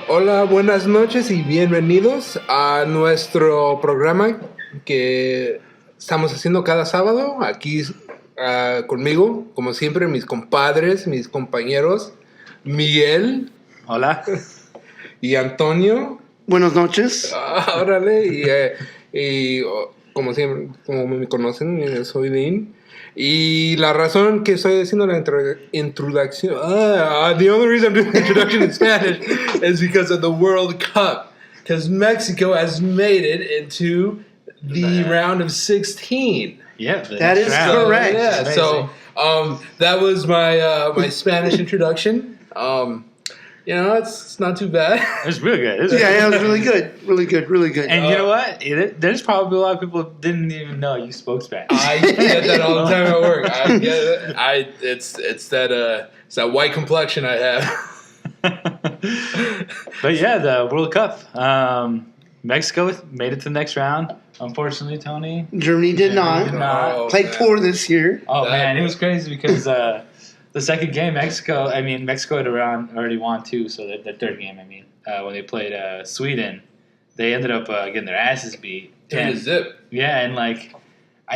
Hola, buenas noches y bienvenidos a nuestro programa que estamos haciendo cada sábado. Aquí conmigo, como siempre, mis compadres, mis compañeros, Miguel. Hola. Y Antonio. Buenas noches. Órale, como siempre, como me conocen, soy Dean. Y la razón que estoy haciendo la introducción, the only reason I'm doing the introduction in Spanish is because of the World Cup. Because Mexico has made it into the round of 16. Yeah, that is correct. Yeah, so that was my Spanish introduction. It's not too bad. It was really good. It was really good. Really good, really good. And you know what? There's probably a lot of people who didn't even know you spoke Spanish. I get that all the time at work. I get it. It's that white complexion I have. But yeah, the World Cup. Mexico made it to the next round. Unfortunately, Tony. Germany did not. Played poor this year. Oh, man. It was crazy because the second game, Mexico had already won two, so the third game, when they played Sweden, they ended up getting their asses beat. And zip. Yeah, and I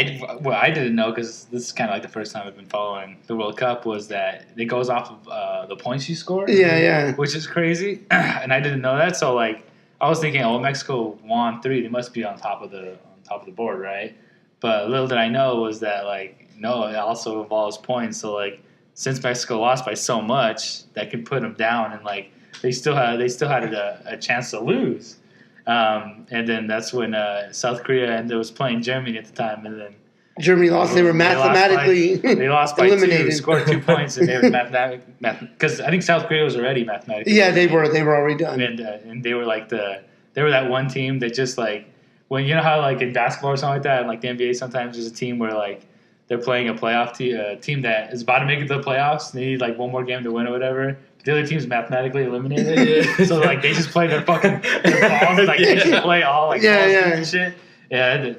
didn't know because this is kind of like the first time I've been following the World Cup was that it goes off of the points you score. Yeah. Which is crazy, and I didn't know that. So I was thinking, Mexico won 3, they must be on top of the board, right? But little did I know was that no, it also involves points. So since Mexico lost by so much, that could put them down, and they still had a chance to lose. And then that's when South Korea was playing Germany at the time, and then Germany lost. They were mathematically they lost by eliminated. 2, scored 2 points, and they were because I think South Korea was already mathematically. Yeah, they were already done. And they were they were that one team that just when you know how in basketball or something like that, and the NBA sometimes there's a team where they're playing a playoff team that is about to make it to the playoffs. They need one more game to win or whatever. The other team's mathematically eliminated. So they just play their balls and they can play all and shit. Yeah,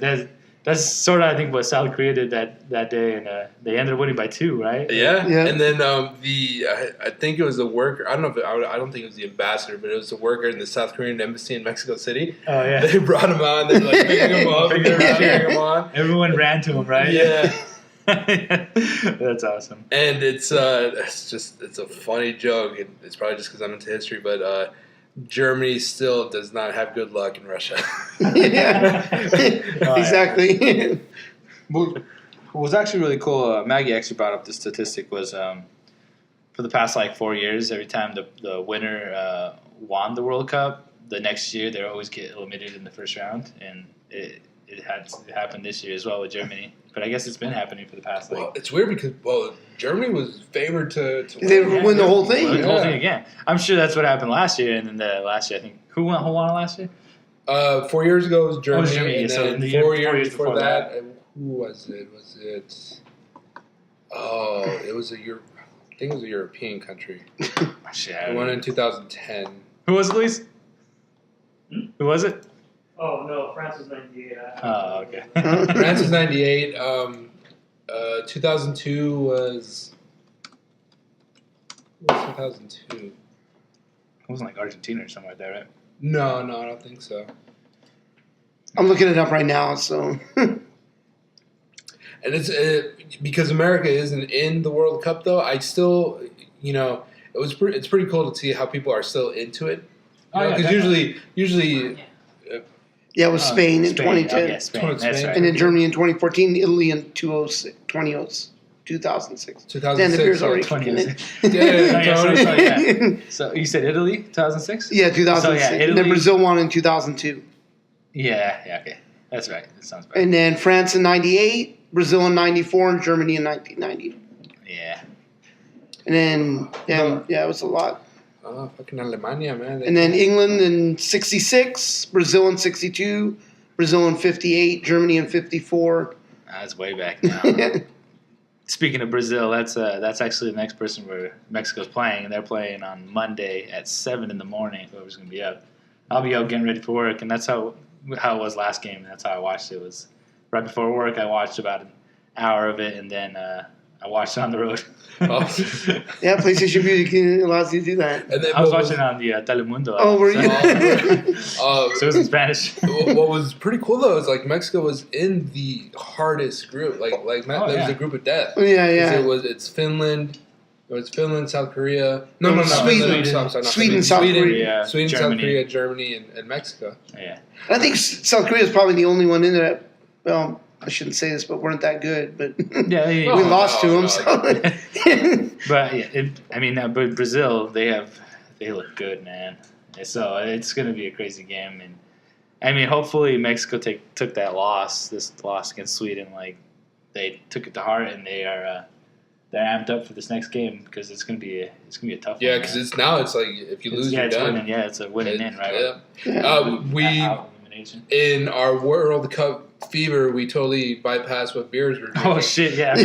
that's sort of I think what South Korea did that day, and they ended up winning by 2, right? Yeah. And then I think it was the worker. I don't know I don't think it was the ambassador, but it was the worker in the South Korean embassy in Mexico City. Oh yeah. They brought him on. They're picking him up, cheering him on. Everyone ran to him, right? Yeah. That's awesome. And it's a funny joke. It's probably just because I'm into history, but Germany still does not have good luck in Russia. Exactly. What was actually really cool, Maggie actually brought up the statistic was for the past 4 years, every time the winner won the World Cup, the next year they always get eliminated in the first round, and it happened this year as well with Germany. But I guess it's been happening for the past. Well, it's weird because Germany was favored to win the whole thing. The whole thing again. I'm sure that's what happened last year, and then last year I think who won last year? 4 years ago it was Germany. Oh, it was Germany. And So then the 4 year years before that, who was it? It was I think it was a European country. Shit, It won in 2010. Who was it, Luis? Who was it? Oh, no, France was 98. Oh, okay. France was 98. 2002 was... What was 2002? It wasn't Argentina or something like that, right? No, I don't think so. I'm looking it up right now, so... And it's because America isn't in the World Cup, though. I still, it's pretty cool to see how people are still into it. Because usually, yeah, it was Spain in 2010. Yeah, Spain. That's right. And then Germany in 2014, Italy in 2006. Dan, the beer's already kicking in. Yeah. So you said Italy, 2006? Yeah, 2006. So, yeah, Italy, and then Brazil won in 2002. Yeah, okay. That's right. That sounds right. And then France in 98, Brazil in 94, and Germany in 1990. Yeah. And then, it was a lot. Oh, fucking Alemania, man. And then England in 66, Brazil in 62, Brazil in 58, Germany in 54. That's way back now. Speaking of Brazil, that's actually the next person where Mexico's playing, and they're playing on Monday at 7 in the morning. Whoever's gonna be up, I'll be out getting ready for work, and that's how it was last game. And that's how I watched it. It was right before work. I watched about an hour of it, and then I watched it on the road. Oh. Yeah, PlayStation Music allows you to do that. And then, I was watching it on the Telemundo. Oh, were you? So it was in Spanish. What was pretty cool though is like Mexico was in the hardest group. Like that was a group of death. Yeah. It's Finland. It was Finland, South Korea. No. Sweden. Sweden, South Korea. Sweden, Germany. South Korea, Germany, and Mexico. Yeah. I think South Korea is probably the only one in there. Well, I shouldn't say this, but weren't that good. But Yeah. we lost to them. no. So. But but Brazil, they look good, man. So it's going to be a crazy game, and I mean, hopefully Mexico took that loss, this loss against Sweden, like they took it to heart, and they're amped up for this next game because it's going to be a tough one. Yeah, because it's like if you lose, you're done. Winning. Yeah, it's a winning in, right? Yeah. We Elimination. in our World Cup fever, we totally bypassed what beers we're drinking. Oh shit! Yeah.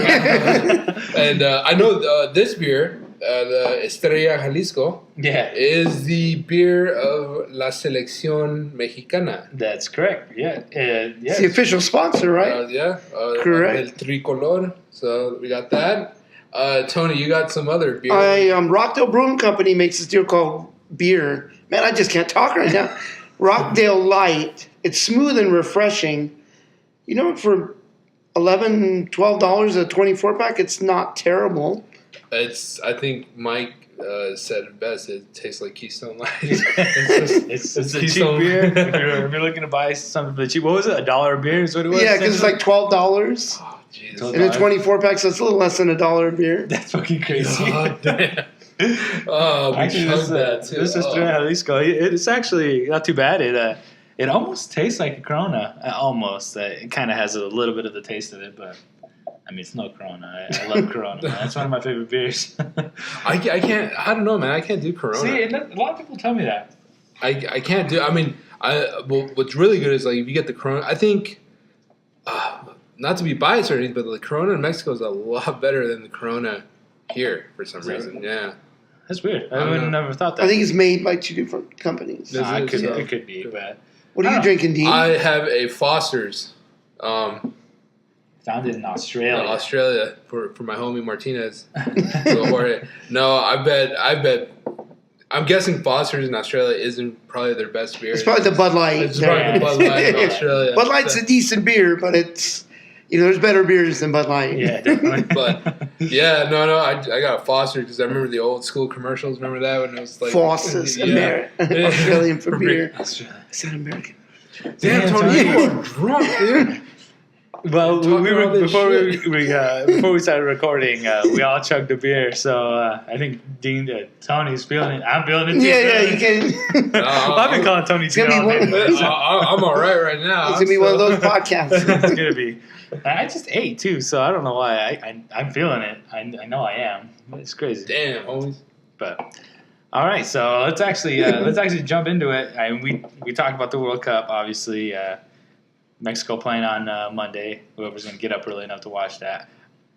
And I know this beer, the Estrella Jalisco, is the beer of La Selección Mexicana. That's correct. Yeah. It's the official sponsor, right? Correct. El Tricolor. So we got that. Tony, you got some other beer. Rockdale Brewing Company makes this deal called beer. Man, I just can't talk right now. Rockdale Light. It's smooth and refreshing. You know, for $11, $12 a 24-pack, it's not terrible. I think Mike said it best. It tastes like Keystone Light. It's a cheap beer. If you're looking to buy something for cheap, what was it? $1 a beer is what it was? Yeah, because it's like $12. Oh, Jesus. And a 24-pack, so it's a little less than $1 a beer. That's fucking crazy. Oh, damn. We Actually, chugged that too. This is Jalisco. It's actually not too bad. It almost tastes like a Corona. Almost. It kind of has a little bit of the taste of it, but I mean, it's no Corona. I love Corona, man. That's one of my favorite beers. I can't. I don't know, man. I can't do Corona. See, and a lot of people tell me that. I can't do. I mean, what's really good is like if you get the Corona. I think, not to be biased or anything, but the Corona in Mexico is a lot better than the Corona here for some reason. Yeah. That's weird. I would have never thought that. I think it's made by two different companies. It could be, but What are you drinking, Dean? I have a Foster's. Founded in Australia. Australia for my homie Martinez. No, I bet. I'm guessing Foster's in Australia isn't probably their best beer. It's probably the Bud Light. It's probably the Bud Light in Australia. Bud Light's a decent beer, but it's there's better beers than Bud Light. Yeah, definitely. But yeah, no, I got a Foster because I remember the old school commercials. Remember that when it was like Foster's, Australian for beer. Australia. It's not American. Damn, Tony, you are drunk, dude. Well, before we started recording, we all chugged a beer. So I think Tony's feeling it. I'm feeling it too. Yeah, you can. I've been calling Tony. It's gonna be one. I'm all right now. It's gonna be one of those podcasts. It's gonna be. I just ate too, so I don't know why. I'm feeling it. I know I am. It's crazy. Damn, homies. But all right, so let's actually jump into it. We talked about the World Cup, obviously. Mexico playing on Monday. Whoever's going to get up early enough to watch that.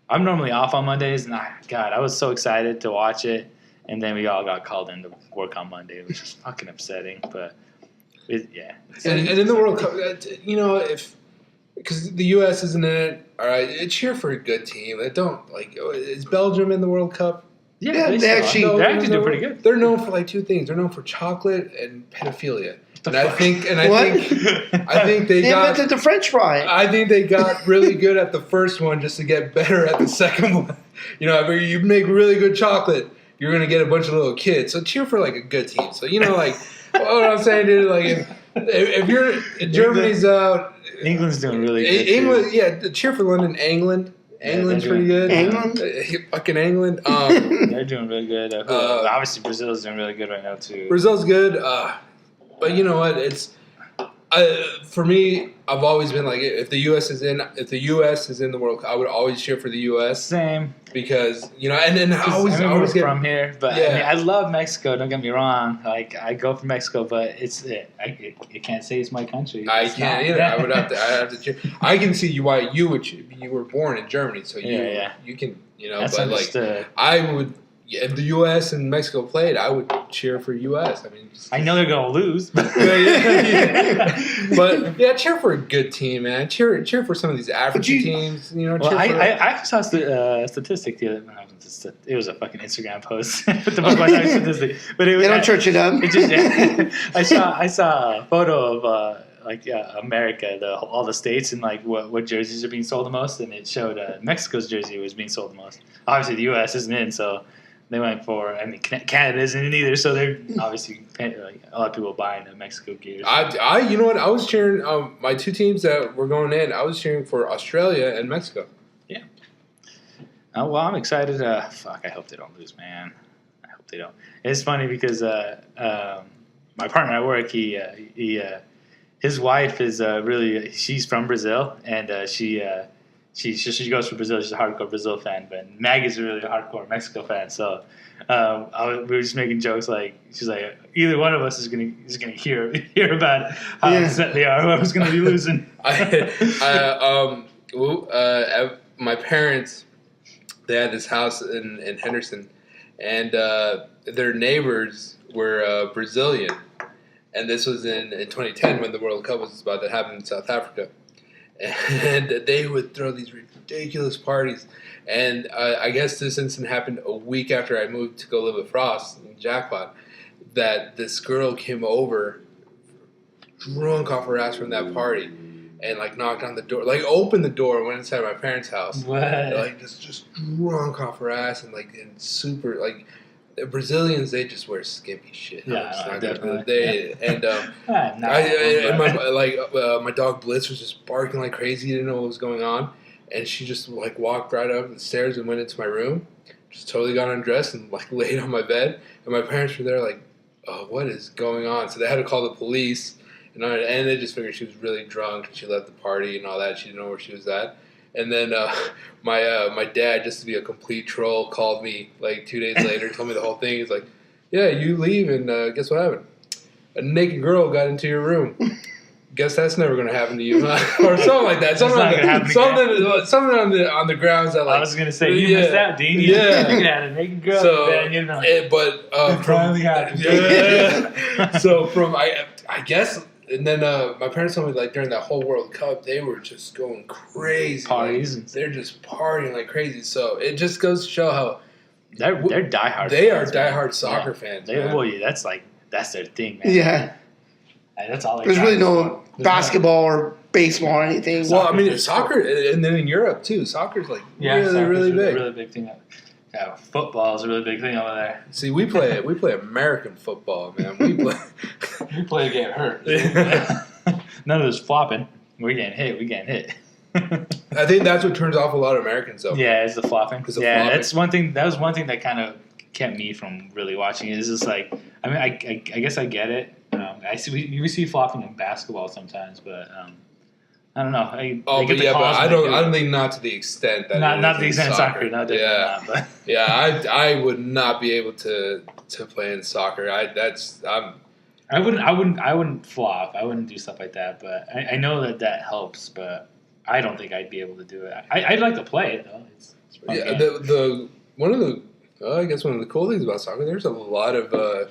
I'm normally off on Mondays, and God, I was so excited to watch it, and then we all got called in to work on Monday, which is fucking upsetting. But yeah. And in the World Cup, because the U.S. isn't in it, all right, cheer for a good team. Is Belgium in the World Cup? Yeah, they actually do pretty good. They're known for like two things. They're known for chocolate and pedophilia. And I think they invented the French fry. I think they got really good at the first one just to get better at the second one. If you make really good chocolate, you're gonna get a bunch of little kids. So cheer for like a good team. So what I'm saying, dude. Like if Germany's out, England's doing really good. England, yeah. Cheer for London, England. England's pretty good. England? Fucking England. They're doing really good. Obviously, Brazil's doing really good right now, too. Brazil's good. But you know what? For me, I've always been like, if the U.S. is in the World Cup, I would always cheer for the U.S. Same. because and then I always we're get from here, but Yeah. I mean, I love Mexico. Don't get me wrong. Like I go for Mexico, but I can't say it's my country. I It's can't not. either. I have to cheer. I can see why you were born in Germany, so you can That's but like understood. I would. If the U.S. and Mexico played, I would cheer for U.S. I mean, I know they're gonna lose, but but yeah, cheer for a good team, man. Cheer for some of these African teams. Well, cheer I for, actually saw a statistic the other. It was a fucking Instagram post. Statistic, but it was, They don't church it up. It just, I saw a photo of America, all the states, and like what jerseys are being sold the most, and it showed Mexico's jersey was being sold the most. Obviously, the U.S. isn't in, so they went for. I mean, Canada isn't in either, so they're obviously like, a lot of people buying the Mexico gear. you know what? I was cheering my two teams that were going in. I was cheering for Australia and Mexico. Yeah. Oh well, I'm excited. Fuck, I hope they don't lose, man. I hope they don't. It's funny because my partner at work, his wife is she's from Brazil, and she goes for Brazil. She's a hardcore Brazil fan, but Maggie's a really hardcore Mexico fan. So we were just making jokes like she's like either one of us is gonna hear about how upset they are. Whoever's gonna be losing. My parents, they had this house in Henderson, and their neighbors were Brazilian. And this was in 2010 when the World Cup was about to happen in South Africa. And they would throw these ridiculous parties. And I guess this incident happened a week after I moved to go live with Frost in Jackpot, that this girl came over drunk off her ass from that party and like knocked on the door, like opened the door and went inside my parents' house. What? Like just drunk off her ass and super like. The Brazilians, they just wear skimpy shit. Yeah, definitely. My dog Blitz was just barking like crazy. He didn't know what was going on, and she just like walked right up the stairs and went into my room. Just totally got undressed and like laid on my bed. And my parents were there like, "Oh, what is going on?" So they had to call the police, and they just figured she was really drunk and she left the party and all that. She didn't know where she was at. And then my dad, just to be a complete troll, called me like 2 days later, told me the whole thing. He's like, "Yeah, you leave, and guess what happened? A naked girl got into your room. Guess that's never going to happen to you, huh?" Or something like that. Something on the grounds that like. I was gonna say you missed out, Dean. You had a naked girl. I guess. And then my parents told me like during that whole World Cup they were just going crazy parties. Like, they're just partying like crazy. So it just goes to show how they're diehard. They fans, are diehard soccer fans. That's their thing, man. Yeah. That's all. There's really no basketball or baseball or anything. Well, I mean, soccer, and then in Europe too, soccer's like really big. Really big thing. Yeah, football is a really big thing over there. See, we play American football, man. We play to get hurt. None of this flopping. We're getting hit. I think that's what turns off a lot of Americans, though. Yeah, it's the flopping. Flopping. That's one thing. That was one thing that kind of kept me from really watching it. It's just like, I mean, I guess I get it. We see flopping in basketball sometimes, but I don't know. But I don't think not to the extent that not to the extent of soccer. No, yeah, not, but. Yeah. I would not be able to play in soccer. I wouldn't flop. I wouldn't do stuff like that. But I know that helps. But I don't think I'd be able to do it. I'd like to play it though. It's fun game. One of the cool things about soccer, there's a lot of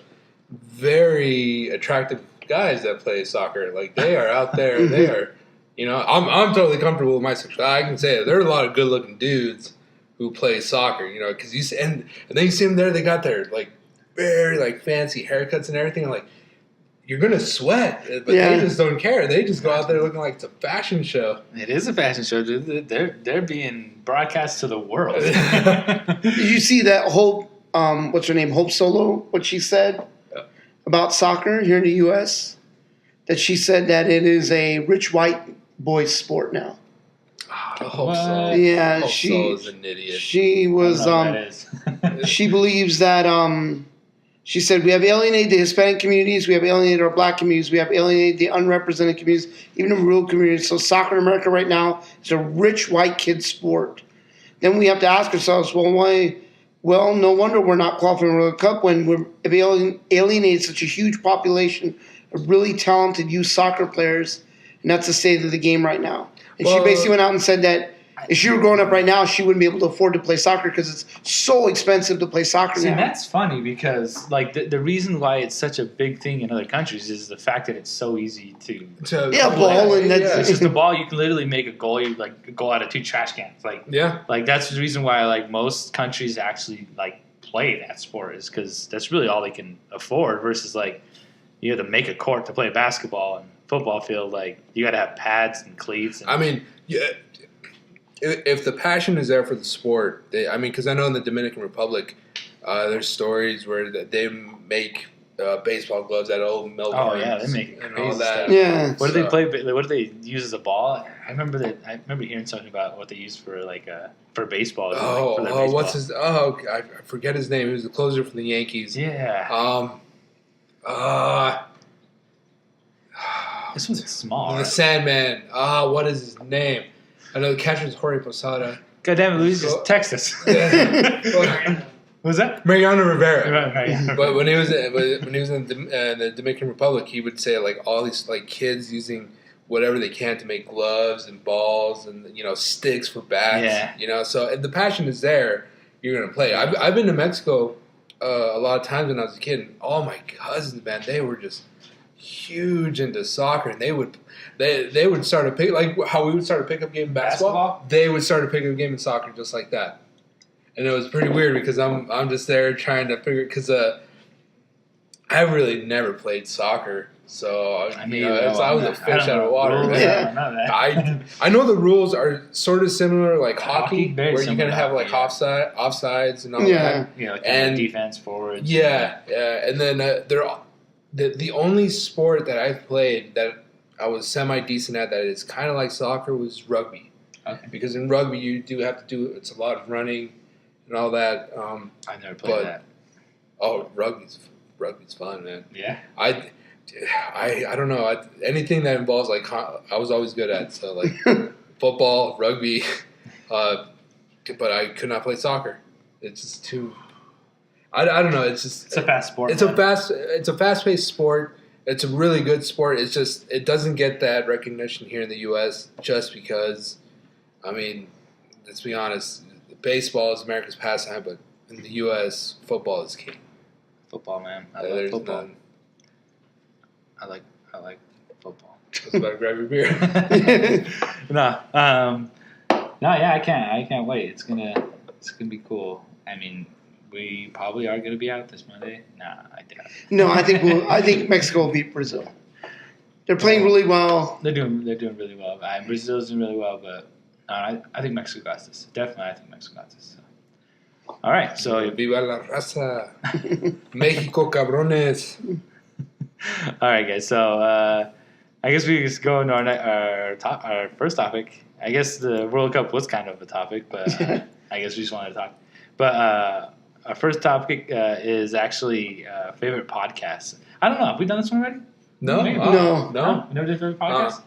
very attractive guys that play soccer. Like they are out there. They are. I'm totally comfortable with my sexuality. I can say it. There are a lot of good-looking dudes who play soccer. Because and then you see them there. They got their like very like fancy haircuts and everything. And, like you're gonna sweat, but they just don't care. They just go out there looking like it's a fashion show. It is a fashion show, dude. They're being broadcast to the world. Did you see that whole what's her name, Hope Solo? What she said about soccer here in the U.S. That she said that it is a rich white boys sport now. I hope so. Yeah, Hope she so is an idiot. She was she believes that She said, we have alienated the Hispanic communities, we have alienated our black communities, we have alienated the unrepresented communities, even the rural communities. So soccer in America right now is a rich white kid sport. Then we have to ask ourselves, well, why? Well, no wonder we're not qualifying for the World Cup when we've alienated such a huge population of really talented youth soccer players, and that's the state of the game right now. And she basically went out and said that if she were growing up right now, she wouldn't be able to afford to play soccer because it's so expensive to play soccer now. And that's funny because like the reason why it's such a big thing in other countries is the fact that it's so easy to ball and that's it's just a ball. You can literally make a goal. You like goal out of 2 trash cans. Like that's the reason why like most countries actually like play that sport is because that's really all they can afford. Versus like you have to make a court to play basketball and football field. Like you got to have pads and cleats. And, I mean, if the passion is there for the sport, because I know in the Dominican Republic, there's stories where they make baseball gloves out of old milk cartons. Oh yeah, they make and crazy all that. stuff. Yeah. What do they play? What do they use as a ball? I remember hearing something about what they use for like for baseball. For their baseball. What's his? Oh, I forget his name. He was the closer for the Yankees. Yeah. This one's small. The Right? Sandman. What is his name? I know the catcher is Jorge Posada. God damn it, Luis, just text us. What was that? Mariano Rivera. Right. But when he was in the Dominican Republic, he would say like all these like kids using whatever they can to make gloves and balls and sticks for bats. Yeah. So if the passion is there, you're gonna play. I've been to Mexico a lot of times when I was a kid, and all my cousins, man, they were just huge into soccer, and they would start a pick like how we would start a pickup game in basketball. They would start a pickup game in soccer just like that, and it was pretty weird because I'm just there trying to figure because I really never played soccer, so I was a fish out of water. I know the rules are sort of similar like hockey where you can have like offsides and all that. And defense forwards. Yeah, and then the only sport that I've played that I was semi-decent at that is kind of like soccer was rugby. Okay. Because in rugby you do have to do it's a lot of running and all that. I never played that. Oh, rugby's fun, man. Yeah. I don't know. Anything that involves like I was always good at. So like football, rugby, but I could not play soccer. It's just too. I don't know. It's a fast sport. It's a fast-paced sport. It's a really good sport. It's just it doesn't get that recognition here in the U.S. just because. I mean, let's be honest. Baseball is America's pastime, but in the U.S., football is king. Football, man. I love football. None. I like football. I was about to grab your beer. I can't wait. It's gonna be cool. I mean, we probably are gonna be out this Monday. Nah, I doubt it. No, I think Mexico will beat Brazil. They're playing really well. They're doing really well. Brazil's doing really well, but I think Mexico got this. Definitely, I think Mexico got this. So. All right, so Viva la raza, Mexico cabrones. All right, guys. So I guess we just go into our first topic. I guess the World Cup was kind of a topic, but I guess we just wanted to talk. But our first topic is actually favorite podcasts. I don't know. Have we done this one already? No. Maybe. No. We never did favorite podcasts?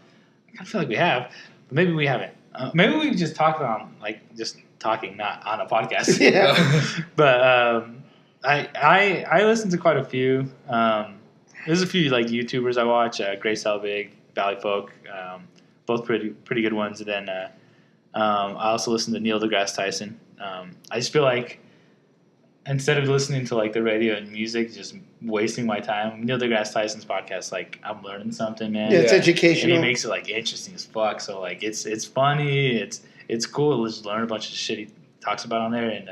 I kind of feel like we have, but maybe we haven't. Maybe we just talked on, just talking, not on a podcast. Yeah. But I listen to quite a few. There's a few YouTubers I watch. Grace Helbig, Valley Folk, both pretty good ones. And then I also listen to Neil deGrasse Tyson. I just feel like instead of listening to the radio and music, just wasting my time, Neil deGrasse Tyson's podcast, I'm learning something, man. Yeah, it's educational. And he makes it interesting as fuck. So it's funny. It's cool to just learn a bunch of shit he talks about on there. And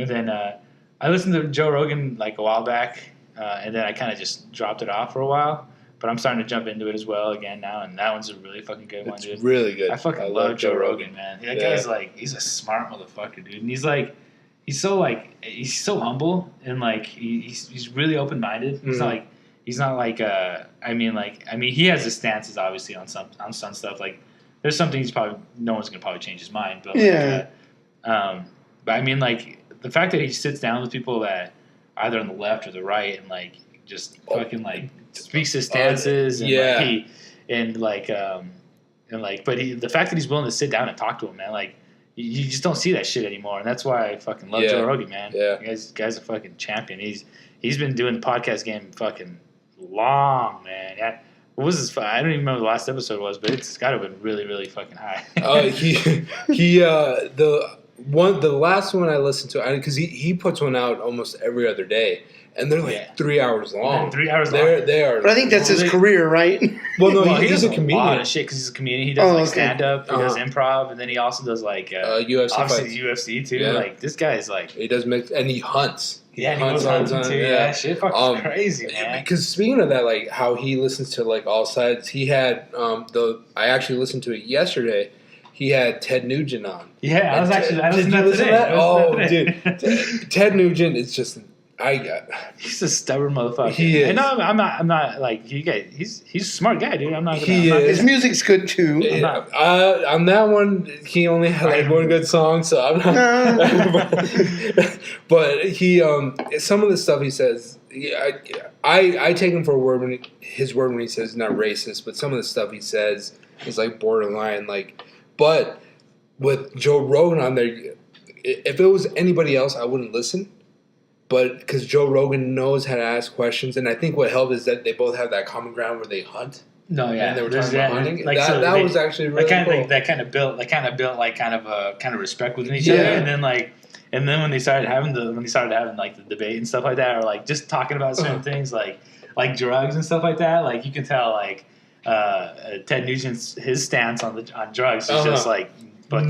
then I listened to Joe Rogan a while back. And then I kind of just dropped it off for a while, but I'm starting to jump into it as well again now, and that one's a really fucking good one, dude. It's really good. I fucking love Joe Rogan, man. That guy's he's a smart motherfucker, dude, and he's so humble and he's really open minded. Mm-hmm. He's not he has his stances obviously on some stuff. There's some things no one's gonna probably change his mind, but but the fact that he sits down with people that either on the left or the right, and like just fucking like speaks his stances and but the fact that he's willing to sit down and talk to him, man, like you just don't see that shit anymore, and that's why I fucking love Joe Rogan, man. Yeah, guy's a fucking champion. He's been doing the podcast game fucking long, man. Yeah. What was his? I don't even remember the last episode was, but it's got to have been really, really fucking high. The last one I listened to, because he puts one out almost every other day, and they're like 3 hours long. 3 hours long. They are. But I think that's his career, right? Well, no, he he's does a comedian. lot of shit because he's a comedian. He does stand up, he does improv, and then he also does like UFC obviously UFC too. Yeah. Like this guy's like He does mix, and he hunts. he goes hunting too. Yeah, shit, fucking crazy, man. Because speaking of that, like how he listens to like all sides, he had I actually listened to it yesterday. He had Ted Nugent on. Yeah, I listened to that listen today. to that? Oh, dude, Ted Nugent is just he's a stubborn motherfucker. He is. And no, I'm not like you guys. He's a smart guy, dude. I'm not. His music's good too. Yeah, on that one, he only had like one good song, so I'm not. But he, some of the stuff he says, I take him for his word when he says not racist, but some of the stuff he says is like borderline, like. But with Joe Rogan on there, if it was anybody else, I wouldn't listen. But because Joe Rogan knows how to ask questions, and I think what helped is that they both have that common ground where they hunt. No, yeah, and they were talking about hunting. Like, that was actually really cool. That kind of built like kind of respect within each other, and then when they started having like the debate and stuff like that, or like just talking about certain things like drugs and stuff like that, like you can tell like Ted Nugent's his stance on drugs is just like but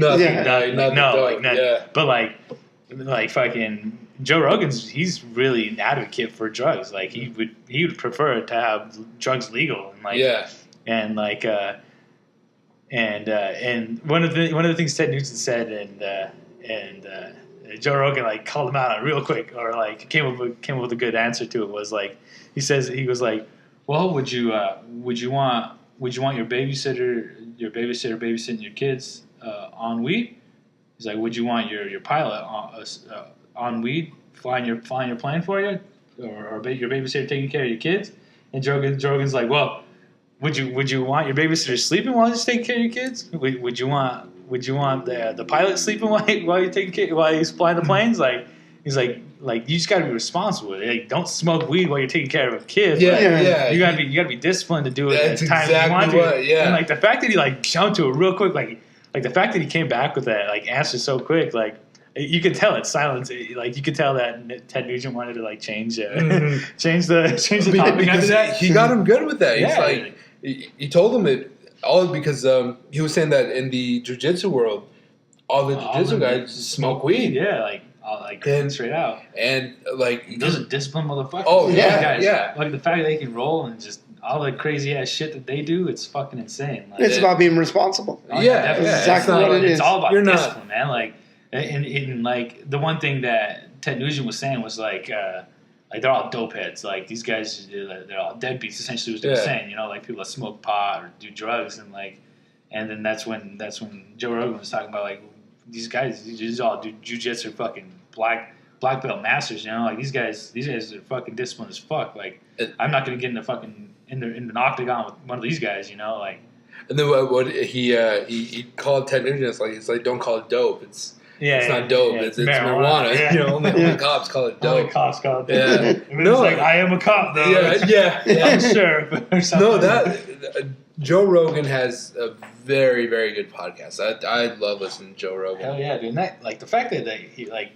fucking Joe Rogan's he's really an advocate for drugs. Like he would prefer to have drugs legal and and one of the things Ted Nugent said and Joe Rogan like called him out on it real quick or like came up with a good answer to it was like he was like, well, would you want your babysitter babysitting your kids on weed? He's like, would you want your pilot on weed flying your plane for you, or your babysitter taking care of your kids? And Rogan's like, well, would you want your babysitter sleeping while he's taking care of your kids? Would you want the pilot sleeping while he's flying the planes? Like he's like you just got to be responsible. Like, don't smoke weed while you're taking care of kids. Yeah. You gotta be disciplined to do it That's at times exactly you want to. Yeah. And like the fact that he like jumped to it real quick, like the fact that he came back with that like answer so quick, like you could tell it's silence. Like you could tell that Ted Nugent wanted to like change the topic after that. He got him good with that. He's Yeah. like he told him it all because he was saying that in the jiu-jitsu world, all the jiu-jitsu guys smoke weed. Yeah, like straight out. And like those are disciplined motherfuckers. Oh Those yeah, guys, yeah. Like the fact that they can roll and just all the crazy ass shit that they do, it's fucking insane. Like, It's about being responsible. Yeah, exactly what it is. It's all about You're not- discipline, man. Like, and like the one thing that Ted Nugent was saying was like they're all dope heads. Like these guys, they're all deadbeats. Essentially, was what they were saying. You know, like people that smoke pot or do drugs, and then that's when Joe Rogan was talking about like these guys all do jujitsu, fucking black belt masters. You know, like these guys are fucking disciplined as fuck. Like I'm not gonna get in the fucking in the octagon with one of these guys. You know, like. And then what he called Ted Nugent, it's like don't call it dope. It's not dope. It's marijuana. Yeah. You know, only cops call it dope. Only cops call it dope. Yeah. It's like I am a cop though. Yeah. I'm a sheriff or something. No, that Joe Rogan has a very, very good podcast. I love listening to Joe Rogan. Hell yeah, dude. And that, like the fact that he like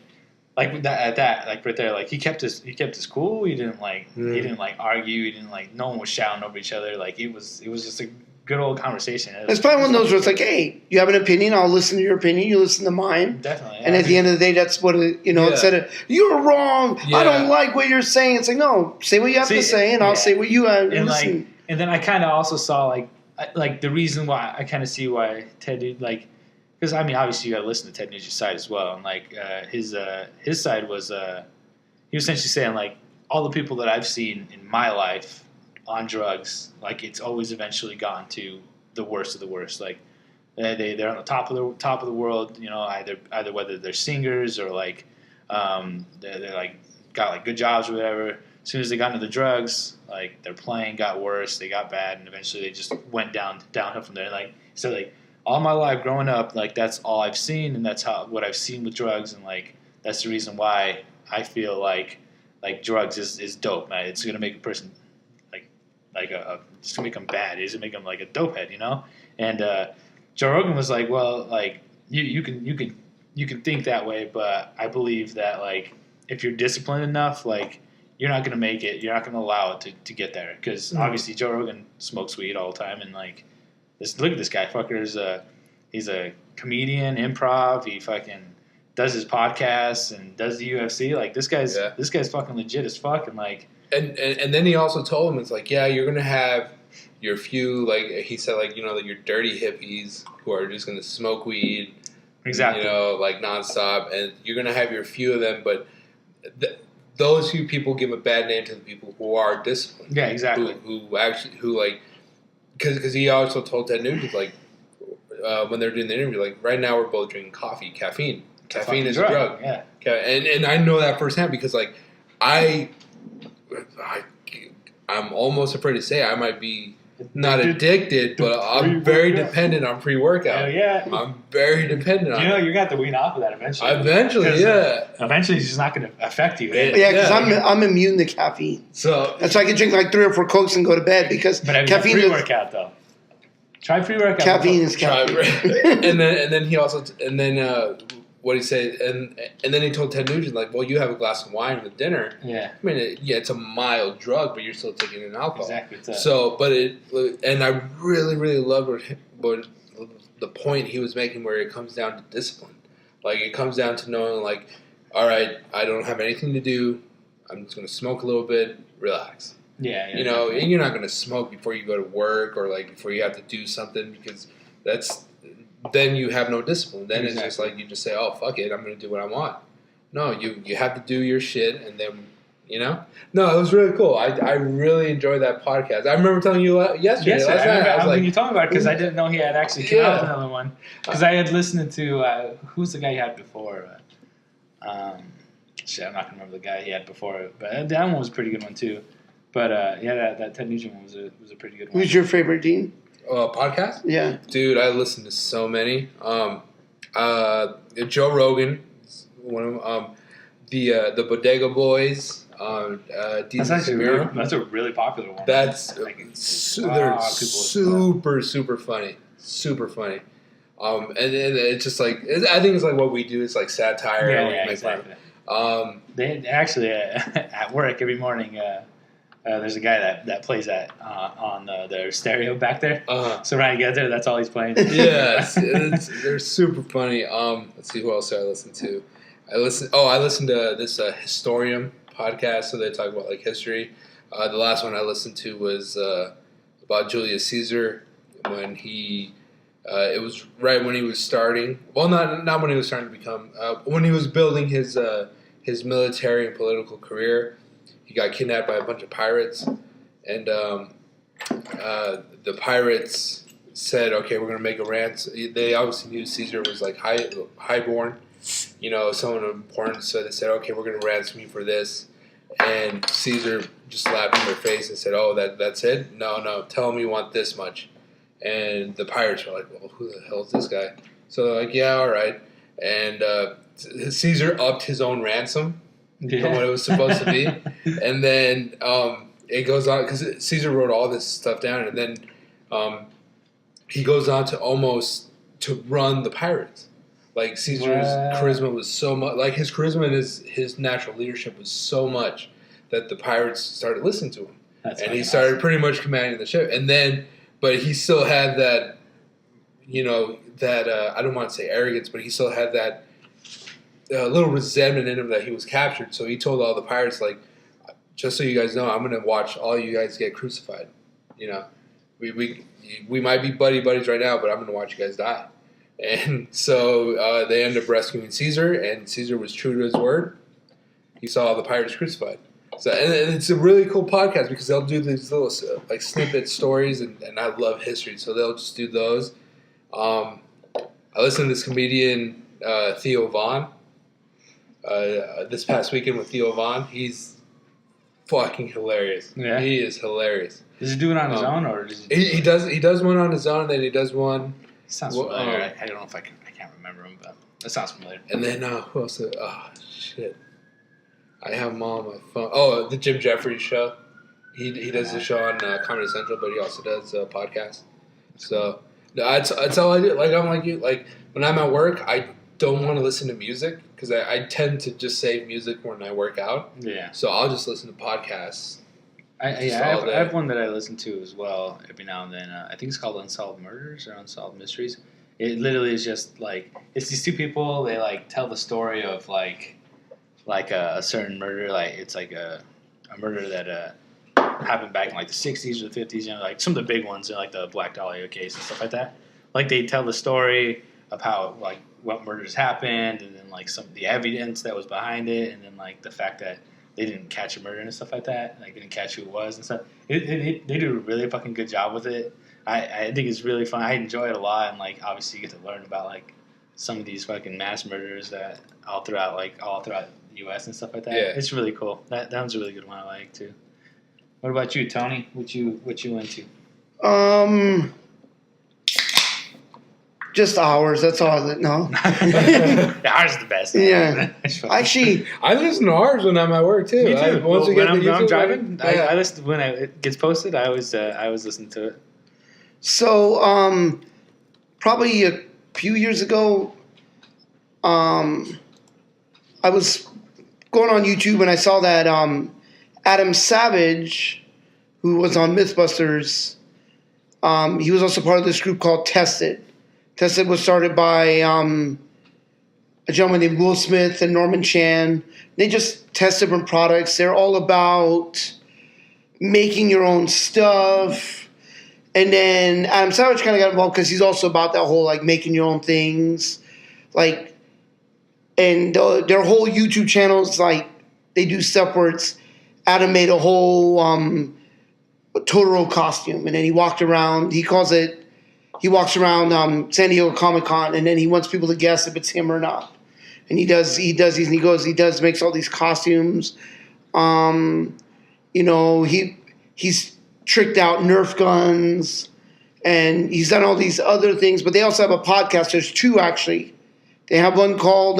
that like right there, like he kept his cool. He didn't argue. He didn't like no one was shouting over each other. Like it was just a good old conversation. It's probably one of those where it's like, hey, you have an opinion, I'll listen to your opinion, you listen to mine. Definitely. And at the end of the day, that's what instead of you're wrong, Yeah. I don't like what you're saying. It's like, no, say what you have to say, and I'll say what you have. And listen. and then I kind of also saw like the reason why I kind of see why Ted like. Because I mean, obviously, you got to listen to Ted Nugent's side as well, and like his side was he was essentially saying like all the people that I've seen in my life on drugs, like it's always eventually gone to the worst of the worst. Like they're on the top of the world, you know, either whether they're singers or like they're like got like good jobs or whatever. As soon as they got into the drugs, like their playing got worse, they got bad, and eventually they just went downhill from there. Like so, like all my life growing up, like that's all I've seen, and that's what I've seen with drugs, and like that's the reason why I feel like drugs is dope, man. It's gonna make a person just to make them bad. It's to make them like a dope head, you know. And Joe Rogan was like, well, like you can think that way, but I believe that like if you're disciplined enough, like you're not gonna make it. You're not gonna allow it to get there because obviously Joe Rogan smokes weed all the time, and like look at this guy, fucker. He's a comedian, improv. He fucking does his podcasts and does the UFC. Like this guy's fucking legit as fuck, and like. And then he also told him, it's like, yeah, you're gonna have your few, like he said, like, you know, like your dirty hippies who are just gonna smoke weed, exactly, you know, like nonstop, and you're gonna have your few of them, but those few people give a bad name to the people who are disciplined. Yeah, exactly. Who like, because he also told Ted Nugent, like, when they're doing the interview, like, right now we're both drinking coffee, caffeine. Caffeine is a drug. Yeah. And I know that firsthand because, like, I'm almost afraid to say I might be not addicted, but I'm very dependent on pre-workout. Hell yeah. I'm very dependent on it. You know, you're going to have to wean off of that eventually. Eventually, yeah. Eventually, it's just not going to affect you. Yeah, because I'm immune to caffeine. So that's why I can drink like 3 or 4 Cokes and go to bed because caffeine. Pre-workout though. Try pre-workout. Caffeine is caffeine. and then he also what he said, and then he told Ted Nugent, like, well, you have a glass of wine with dinner. Yeah. I mean, it's a mild drug, but you're still taking in alcohol. Exactly. And I really, really love what the point he was making, where it comes down to discipline. Like, it comes down to knowing, like, all right, I don't have anything to do. I'm just going to smoke a little bit, relax. Yeah. You know, and you're not going to smoke before you go to work or, like, before you have to do something, because then you have no discipline. Then It's just like you just say, oh, fuck it, I'm going to do what I want. No, you have to do your shit, and then, you know? No, it was really cool. I really enjoyed that podcast. I remember telling you yesterday. Yes, I remember when you told me about it, because I didn't know he had actually come out with another one. Because I had listened to, who's the guy he had before? I'm not going to remember the guy he had before. But that one was a pretty good one, too. But, that Ted Nugent one was a pretty good one. Who's your favorite, Dean? Podcast? Yeah. Dude, I listened to so many. Joe Rogan, one of them. The Bodega Boys. That's a really popular one. They're super funny. Super funny. And it's just like, I think it's like what we do. It's like satire. Yeah, exactly. They actually, at work every morning, there's a guy that plays that on their stereo back there. So when I get there, that's all he's playing. Yeah, they're super funny. Let's see, who else I listen to. I listen to this Historium podcast, so they talk about like history. The last one I listened to was about Julius Caesar when he. It was right when he was starting. Well, not when he was starting to become. When he was building his military and political career. He got kidnapped by a bunch of pirates, and the pirates said, "Okay, we're going to make a ransom." They obviously knew Caesar was like highborn, you know, someone important. So they said, "Okay, we're going to ransom you for this." And Caesar just slapped in their face and said, "Oh, that's it? No, tell them you want this much." And the pirates were like, "Well, who the hell is this guy?" So they're like, "Yeah, all right." And Caesar upped his own ransom. From what it was supposed to be. And then it goes on, because Caesar wrote all this stuff down, and then he goes on to run the pirates. Like, Caesar's charisma was so much, like his charisma and his natural leadership was so much that the pirates started listening to him. He started pretty much commanding the ship. And then, but he still had that, you know, I don't want to say arrogance, but he still had that a little resentment in him that he was captured. So he told all the pirates, like, just so you guys know, I'm going to watch all you guys get crucified. You know, we might be buddies right now, but I'm going to watch you guys die. And so they ended up rescuing Caesar, and Caesar was true to his word. He saw all the pirates crucified. So, and it's a really cool podcast because they'll do these little like snippet stories, and I love history, so they'll just do those. I listen to this comedian Theo Vaughn. this past weekend with Theo Von. He's fucking hilarious. Yeah. He is hilarious. Does he do it on his own or does He does one on his own, and then he does one. Sounds familiar. I don't know if I can't remember him, but that sounds familiar. And then who else? Oh shit! I have him on my phone. Oh, the Jim Jeffries show. He does the show on Comedy Central, but he also does a podcast. So that's all I do. Like I'm like you. Like when I'm at work, I don't want to listen to music because I tend to just save music when I work out. Yeah. So I'll just listen to podcasts. I have one that I listen to as well every now and then. I think it's called Unsolved Murders or Unsolved Mysteries. It literally is just like it's these two people. They like tell the story of like a certain murder. Like it's like a murder that happened back in like the 60s or the 50s. You know, like some of the big ones, like the Black Dahlia case and stuff like that. Like they tell the story of how like what murders happened, and then like some of the evidence that was behind it, and then like the fact that they didn't catch a murder and stuff like that. Like, they didn't catch who it was and stuff. They do a really fucking good job with it. I think it's really fun. I enjoy it a lot. And, like, obviously you get to learn about, like, some of these fucking mass murders that all throughout the U.S. and stuff like that. Yeah. It's really cool. That one's a really good one I like, too. What about you, Tony? What you into? Just ours. That's all. No. Yeah, ours is the best. Yeah. Actually, I listen to ours when I'm at work too. Me too. When I'm driving, yeah. I listen when it gets posted. I always listen to it. so probably a few years ago, I was going on YouTube and I saw that Adam Savage, who was on MythBusters, he was also part of this group called Tested. Tested was started by a gentleman named Will Smith and Norman Chan. They just test different products. They're all about making your own stuff. And then Adam Savage kind of got involved because he's also about that whole like making your own things. Like, and their whole YouTube channels, like they do stuff where it's Adam made a whole Totoro costume, and then he walked around. He walks around San Diego Comic-Con, and then he wants people to guess if it's him or not. And he makes all these costumes. He's tricked out Nerf guns, and he's done all these other things. But they also have a podcast. There's two, actually. They have one called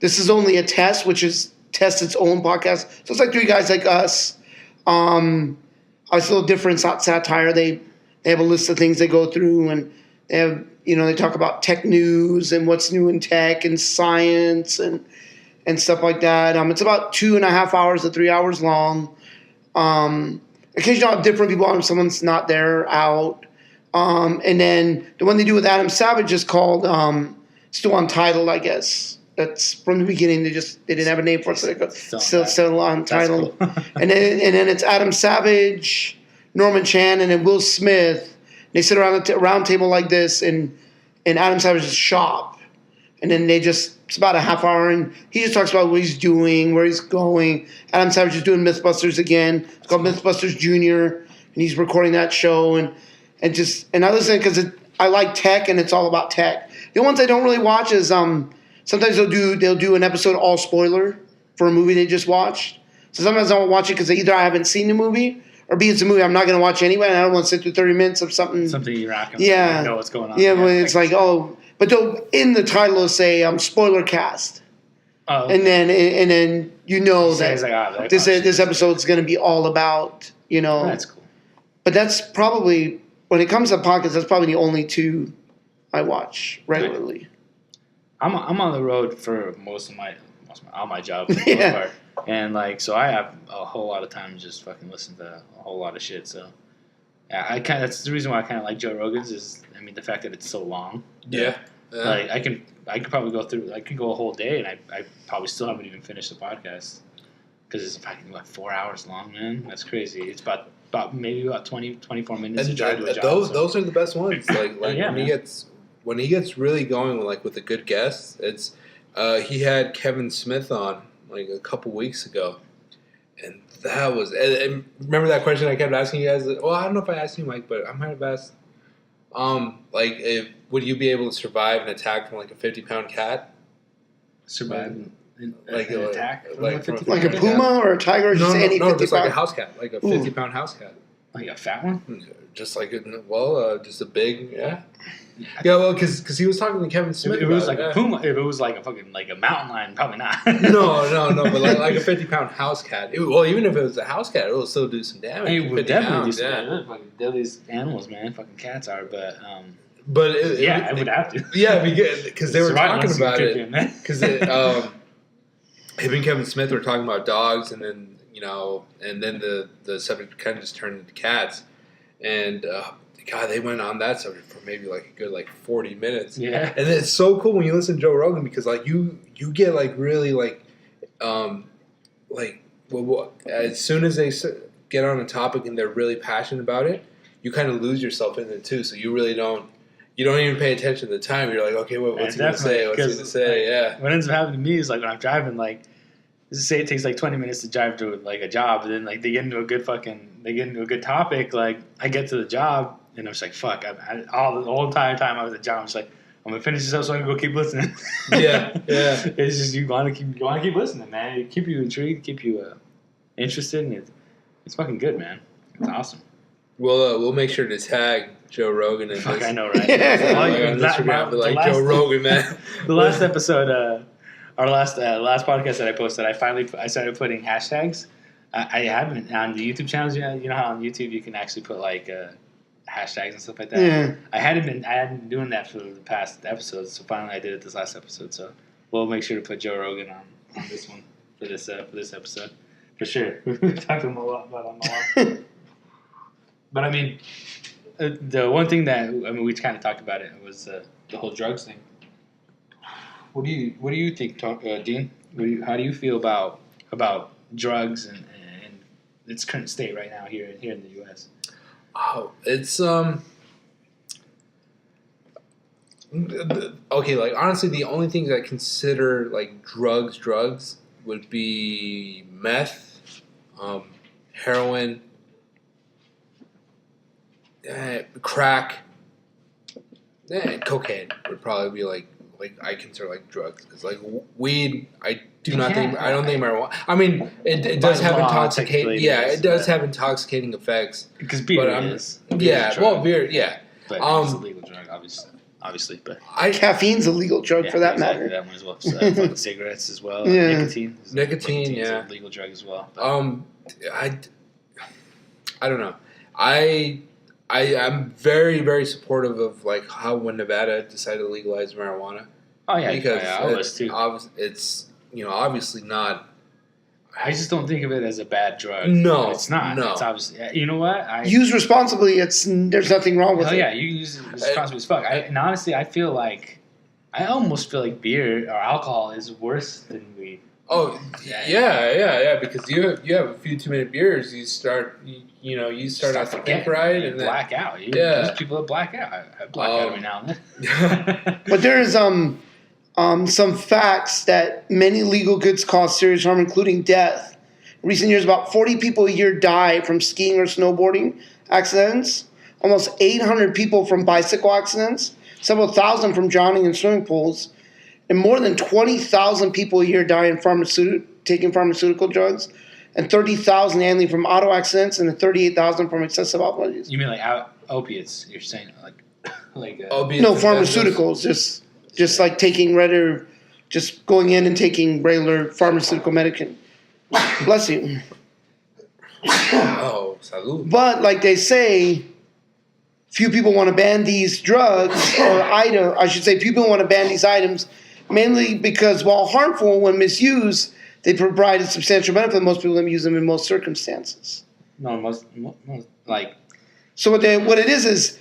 This Is Only a Test, which is its own podcast. So it's like three guys like us. It's a little different. It's not satire. They have a list of things they go through, and they have, they talk about tech news and what's new in tech and science and stuff like that. It's about 2.5 hours to 3 hours long. Occasionally I'll have different people on. Someone's not there out. And then the one they do with Adam Savage is called Still Untitled, I guess. That's from the beginning. They didn't have a name for it, so they go Still Untitled. Cool. and then it's Adam Savage, Norman Chan, and then Will Smith. They sit around a round table like this in Adam Savage's shop, and then it's about a half hour, and he just talks about what he's doing, where he's going. Adam Savage is doing MythBusters again. It's called MythBusters Junior, and he's recording that show, and I listen because I like tech, and it's all about tech. The ones I don't really watch is sometimes they'll do an episode all spoiler for a movie they just watched. So sometimes I won't watch it because either I haven't seen the movie, or B, it's a movie I'm not going to watch anyway, and I don't want to sit through 30 minutes of something. Something you're not going to know what's going on. Yeah, but it's like, but they'll, in the title it'll say spoiler cast. Oh. And then that like, this episode's going to be all about, That's cool. But that's probably, when it comes to podcasts, that's probably the only two I watch regularly. I'm on the road for all my jobs for the most part. And so I have a whole lot of time to just fucking listen to a whole lot of shit. So yeah, that's the reason why I kind of like Joe Rogan's is, the fact that it's so long. Yeah. Like I could probably go through. I could go a whole day, and I probably still haven't even finished the podcast because it's fucking 4 hours long, man. That's crazy. It's about 20, 24 minutes. And to drive to a job, those are the best ones. Yeah, when he gets really going with a good guest, it's he had Kevin Smith on a couple weeks ago, and that was. And remember that question I kept asking you guys? Well, I don't know if I asked you, Mike, but I might have asked. Would you be able to survive an attack from a 50-pound cat? Survive Like an a- attack? like- 50 Like a pounds? puma or a tiger, or just any 50 just like a pound? house cat, like a 50-pound house cat. Like a fat one? Just like just a big well, because he was talking to Kevin Smith. If it was about like it, a puma, if it was like a fucking like a mountain lion, probably not. No, but like a 50-pound house cat. Even if it was a house cat, it will still do some damage. It would 50 definitely pounds, do some damage. They're fucking deadliest animals, man. Fucking cats are, but But I would have to. Yeah, because they were talking about it. Him, Because him and Kevin Smith were talking about dogs, and then the subject kind of just turned into cats, and God, they went on that subject for maybe like a good 40 minutes. Yeah, and it's so cool when you listen to Joe Rogan because like you get like really as soon as they get on a topic and they're really passionate about it, you kind of lose yourself in it too. So you really don't. You don't even pay attention to the time. You're like, okay, what's he going to say? What's he going to say? Yeah. What ends up happening to me is like when I'm driving, like, let's say it takes like 20 minutes to drive to like a job, and then like they get into a good topic. Like I get to the job, and I'm just like, fuck. The whole entire time I was at the job, I'm just like, I'm gonna finish this up so I can go keep listening. Yeah. It's just you want to keep listening, man. It keep you intrigued, keep you interested, and it's fucking good, man. It's awesome. We'll make sure to tag Joe Rogan in Fuck, this. I know, right? On Instagram, Joe Rogan, man. The last episode, our last podcast that I posted, I started putting hashtags. I haven't on the YouTube channels. You know how on YouTube you can actually put like hashtags and stuff like that. Yeah. I hadn't been doing that for the past episodes, so finally I did it this last episode. So we'll make sure to put Joe Rogan on this one for this episode for sure. We talked to him a lot about him a lot. But I mean, the one thing that we kind of talked about it was the whole drugs thing. What do you think, Dean? How do you feel about drugs and its current state right now here in the U.S.? Oh, it's okay. Like honestly, the only things I consider like drugs would be meth, heroin. Crack, cocaine would probably be like I consider like drugs because like weed I don't think marijuana. I mean it does have intoxicating. Yeah, it does have intoxicating effects. Because beer is. Beer. Yeah. But it's a legal drug, obviously. But Caffeine's a legal drug for that exactly, matter. that one as well. So, fucking cigarettes as well. Yeah. Nicotine, yeah. a legal drug as well. But, I don't know. I'm very, very supportive of like how when Nevada decided to legalize marijuana. oh yeah, Because I was too. it's obviously not. I just don't think of it as a bad drug. No, it's not. no. It's obviously. You know what? Use responsibly. There's nothing wrong with Hell it. yeah, you can use it responsibly as fuck. And honestly, I almost feel like beer or alcohol is worse than weed. Oh yeah. Because you have a few too many beers, you start off the pink ride and then black out. There's people that black out. I black out every now and then. But there's some facts that many legal goods cause serious harm, including death. In recent years, about 40 people a year die from skiing or snowboarding accidents. Almost 800 people from bicycle accidents. Several thousand from drowning in swimming pools. And more than 20,000 people a year die in taking pharmaceutical drugs. And 30,000 annually from auto accidents and 38,000 from excessive alcohol use. You mean like opiates? You're saying like opiates? No, pharmaceuticals. Just like taking just going in and taking regular pharmaceutical medicine. Bless you. Oh, salud. But like they say, few people want to ban these drugs or items. I should say, people want to ban these items mainly because while harmful when misused, they provide a substantial benefit. Most people use them in most circumstances. most like. So what it is,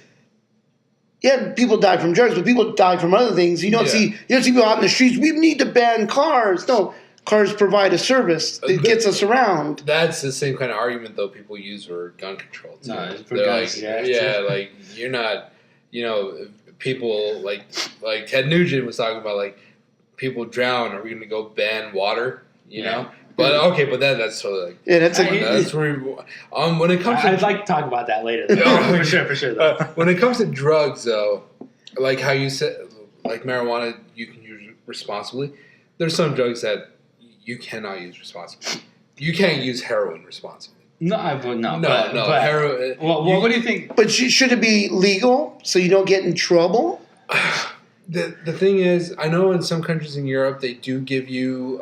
yeah, people die from drugs, but people die from other things. You don't see people out in the streets. We need to ban cars. No, cars provide a service that gets us around. That's the same kind of argument though people use for gun control too. No, it's for They're guns, like, like you're not, people like Ted Nugent was talking about like people drown. Are we going to go ban water? You know. But okay, but that's totally like that's where when it comes to I'd like to talk about that later. Though. for sure. Though. When it comes to drugs, though, like how you said, like marijuana, you can use responsibly. There's some drugs that you cannot use responsibly. You can't use heroin responsibly. No, Heroin. Well, what do you think? But should it be legal so you don't get in trouble? The thing is, I know in some countries in Europe they do give you.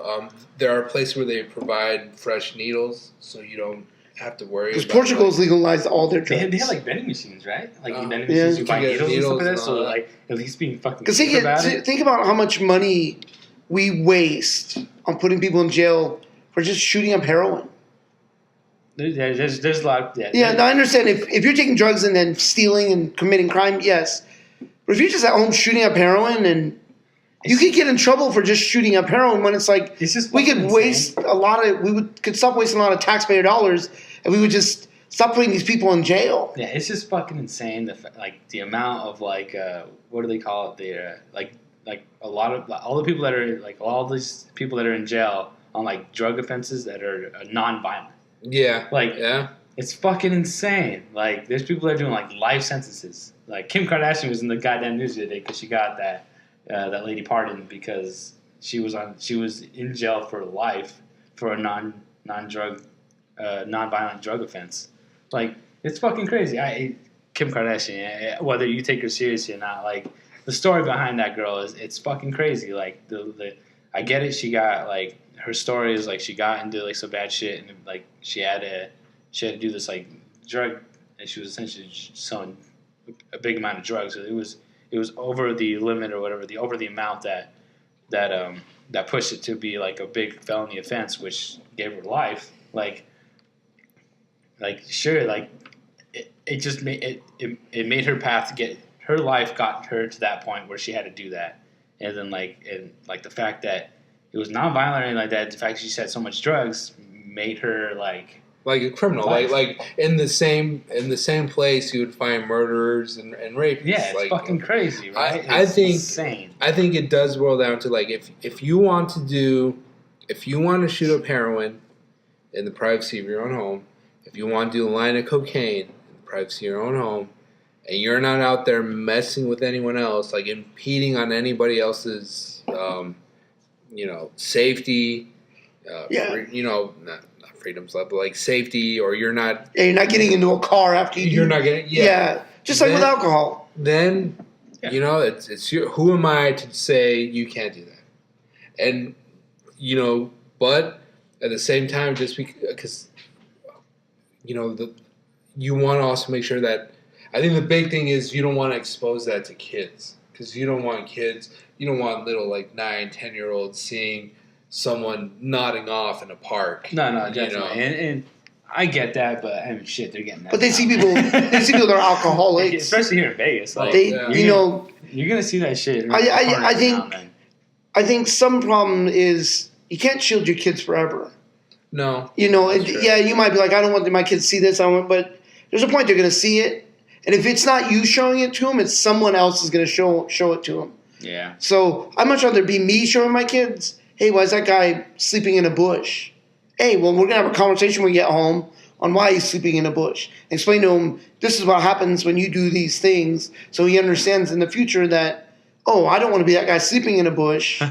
There are places where they provide fresh needles, so you don't have to worry. Because Portugal's legalized all their drugs. They have like vending machines, right? Like vending yeah. machines, you buy needles and stuff like that. and So all that. like at least being fucking. Because think think about how much money we waste on putting people in jail for just shooting up heroin. There's a lot. Yeah, now I understand if you're taking drugs and then stealing and committing crime, yes. But if you're just at home shooting up heroin, and you could get in trouble for just shooting up heroin when it's like It's just we could fucking waste a lot of could stop wasting a lot of taxpayer dollars, and we would just stop putting these people in jail. Yeah, it's just fucking insane. The amount of like what do they call it? The like a lot of all the people that are like all these people that are in jail on like drug offenses that are non-violent. Yeah. Like Yeah. it's fucking insane. Like there's people that are doing like life sentences. Like Kim Kardashian was in the goddamn news the other day because she got that lady pardoned because she was in jail for life for a non-violent drug offense. Like it's fucking crazy. Kim Kardashian, whether you take her seriously or not, like the story behind that girl it's fucking crazy. Like I get it. She got like her story is like she got into like some bad shit and like she had to do this like drug and she was essentially selling a big amount of drugs. So it was over the limit or whatever, over the amount that pushed it to be like a big felony offense, which gave her life. Like sure, like it just made it made her path to get her life got her to that point where she had to do that, and then like the fact that it was non-violent or anything like that, the fact she said so much drugs made her like a criminal, like in the same place you would find murderers and rapists. Yeah, it's like, fucking crazy, right? I think insane. I think it does boil down to like if you want to shoot up heroin in the privacy of your own home, if you want to do a line of cocaine in the privacy of your own home, and you're not out there messing with anyone else, like impeding on anybody else's safety, not freedom's love, but like safety, or you're not. Yeah, you're not getting into a car after you. You're not getting. Yeah, just like with alcohol. Then, it's your. Who am I to say you can't do that? And but at the same time, just because you want to also make sure that. I think the big thing is you don't want to expose that to kids because you don't want kids. You don't want little like 9, 10-year-olds seeing someone nodding off in a park. No, definitely. And I get that, but I mean, shit, they're getting that. But they see people that are alcoholics, especially here in Vegas. Like, you're gonna see that shit. I think some problem is you can't shield your kids forever. No. You might be like, I don't want my kids to see this. But there's a point they're gonna see it, and if it's not you showing it to them, it's someone else is gonna show it to them. Yeah. So I'd much rather be me showing my kids, hey, why is that guy sleeping in a bush? Hey, well, we're going to have a conversation when we get home on why he's sleeping in a bush. Explain to him, this is what happens when you do these things, so he understands in the future that, oh, I don't want to be that guy sleeping in a bush.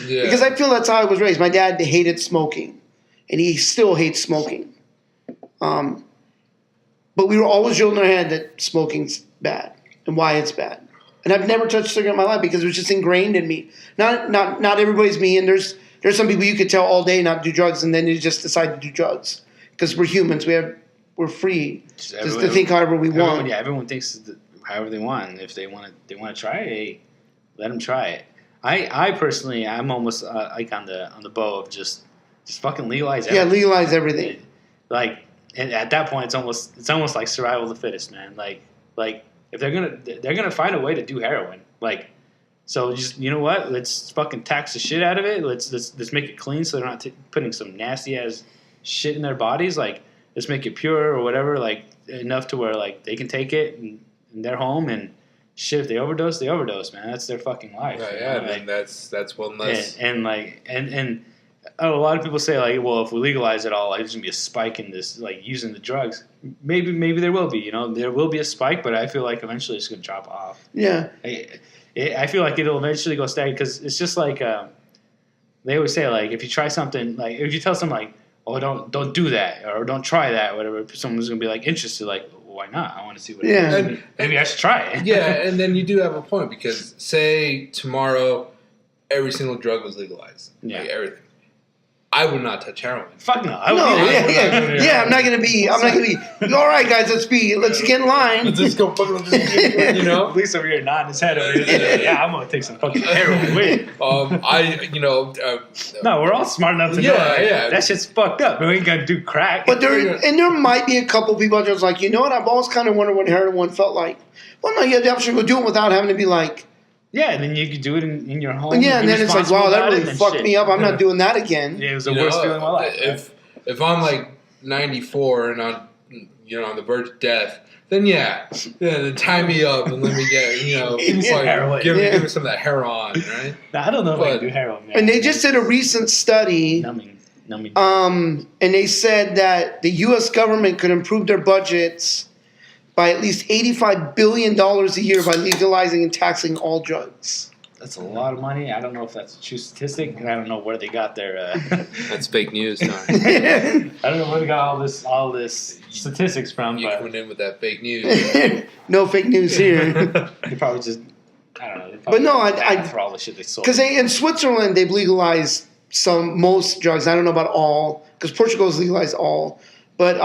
Yeah. Because I feel that's how I was raised. My dad hated smoking, and he still hates smoking. But we were always drilled in our head that smoking's bad and why it's bad. And I've never touched a cigarette in my life because it was just ingrained in me. Not everybody's me, and there's some people you could tell all day not to do drugs, and then they just decide to do drugs because we're humans. We're free to think however we want. Yeah, everyone thinks however they want. And if they want to try it, hey, let them try it. I personally, I'm almost like on the bow of just fucking legalize everything. Yeah, legalize everything. Like, and at that point, it's almost like survival of the fittest, man. Like. If they're gonna find a way to do heroin, like, so just what? Let's fucking tax the shit out of it. Let's make it clean so they're not putting some nasty ass shit in their bodies. Like, let's make it pure or whatever, like enough to where like they can take it in their home and shit. If they overdose, man. That's their fucking life. Yeah, I mean that's one less. And a lot of people say like, well, if we legalize it all, like, there's gonna be a spike in this, like using the drugs. Maybe there will be. There will be a spike, but I feel like eventually it's gonna drop off. Yeah. I feel like it'll eventually go stagnant because it's just like they always say like if you try something like if you tell someone like oh don't do that or don't try that whatever someone's gonna be like interested like why not I want to see what it is. And- maybe I should try it. Yeah, and then you do have a point because say tomorrow every single drug was legalized. Yeah. Like everything. I would not touch heroin. Fuck no. I would No, be like, yeah. I'm not gonna be. All right, guys, let's get in line. Let's just go fucking with this, you know. At least over here nodding his head over here. Yeah, I'm gonna take some fucking heroin. Wait. No, we're all smart enough to know. Yeah. That shit's fucked up. We ain't gonna do crack. But there might be a couple people just like, you know what? I've always kind of wondered what heroin felt like. Well, no, you have to actually go do it without having to be like. Yeah, and then you could do it in your home. Yeah, and then it's like, wow, that really fucked me up. I'm not doing that again. Yeah, it was the worst feeling of my life. If I'm like 94 and I'm on the verge of death, then then tie me up and let me get give me some of that heroin, right? Now, I don't know if I can do heroin. And they just did a recent study. Numbing. And they said that the U.S. government could improve their budgets by at least $85 billion a year by legalizing and taxing all drugs. That's a lot of money. I don't know if that's a true statistic, and I don't know where they got their. That's fake news, Tom. I don't know where they got all this statistics from. You but coming in with that fake news? No fake news here. They probably just. I don't know. But no, for all the shit they sold. Because in Switzerland they've legalized most drugs. I don't know about all, because Portugal's legalized all, but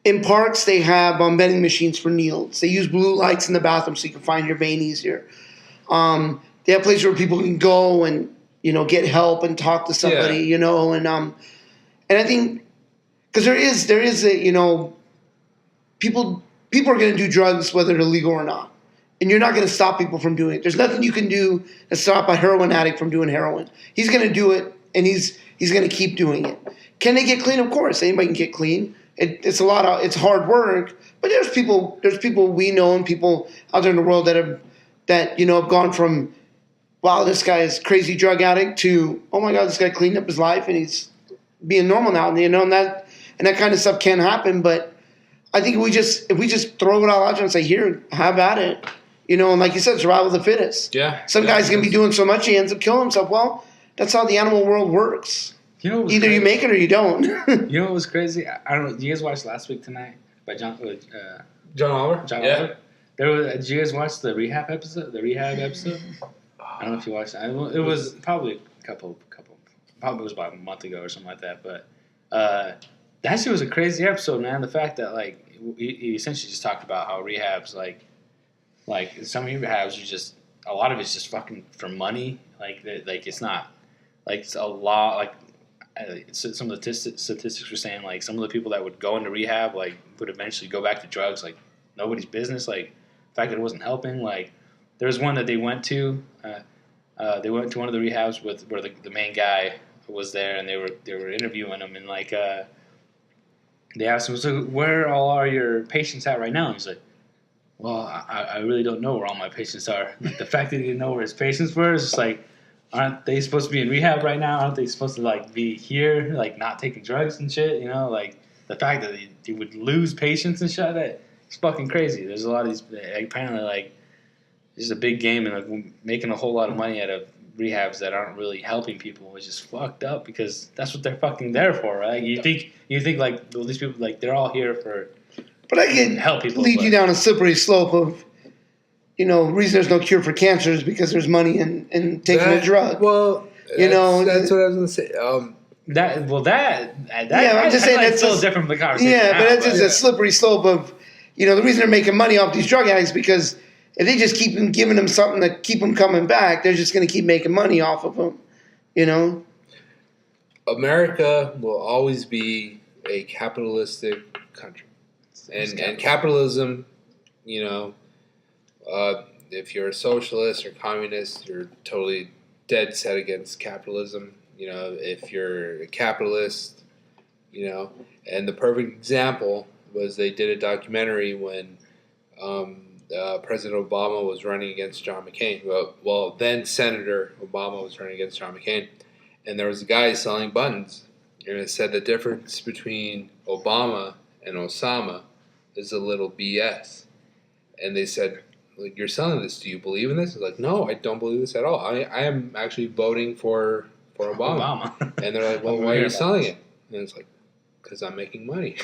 in parks, they have vending machines for needles. They use blue lights in the bathroom so you can find your vein easier. They have places where people can go and get help and talk to somebody. And I think because there is a people are going to do drugs whether they're legal or not, and you're not going to stop people from doing it. There's nothing you can do to stop a heroin addict from doing heroin. He's going to do it, and he's going to keep doing it. Can they get clean? Of course, anybody can get clean. It's hard work, but there's people we know and people out there in the world that have gone from, wow, this guy is a crazy drug addict to, oh my God, this guy cleaned up his life and he's being normal now. And that kind of stuff can happen. But I think if we just throw it all out there and say, here, have at it, and like you said, survival of the fittest. Yeah. Some guy's gonna be doing so much he ends up killing himself. Well, that's how the animal world works. Either crazy? You make it or you don't. You know what was crazy? I don't know. Did you guys watch Last Week Tonight by John Oliver? John Oliver? Did you guys watch the rehab episode? I don't know if you watched it. It was probably probably it was about a month ago or something like that. But that shit was a crazy episode, man. The fact that he essentially just talked about how rehabs like some rehabs are just a lot of it's just fucking for money. Like it's not like it's a lot like. Some of the statistics were saying some of the people that would go into rehab would eventually go back to drugs nobody's business the fact that it wasn't helping there was one that they went to one of the rehabs where the main guy was there and they were interviewing him and they asked him so where all are your patients at right now and he's like well I really don't know where all my patients are the fact that he didn't know where his patients were is just aren't they supposed to be in rehab right now? Aren't they supposed to be here, not taking drugs and shit? The fact that they would lose patients and shit, it's fucking crazy. There's a lot of these apparently there's a big game and making a whole lot of money out of rehabs that aren't really helping people, which is fucked up because that's what they're fucking there for, right? You think all these people they're all here for, but I can help people lead you down a slippery slope of. The reason there's no cure for cancer is because there's money in taking a drug. Well, that's what I was going to say. I'm just saying that's still different from the conversation. Yeah, but it's just a slippery slope of, the reason they're making money off these drug addicts because if they just keep giving them something to keep them coming back, they're just going to keep making money off of them. America will always be a capitalistic country, and capitalism, if you're a socialist or communist, you're totally dead set against capitalism. If you're a capitalist, and the perfect example was they did a documentary when President Obama was running against John McCain. Well, then Senator Obama was running against John McCain, and there was a guy selling buttons, and it said the difference between Obama and Osama is a little BS, and they said, you're selling this. Do you believe in this? It's no, I don't believe this at all. I am actually voting for for Obama. And they're like, well, why are you selling it? And it's like, because I'm making money.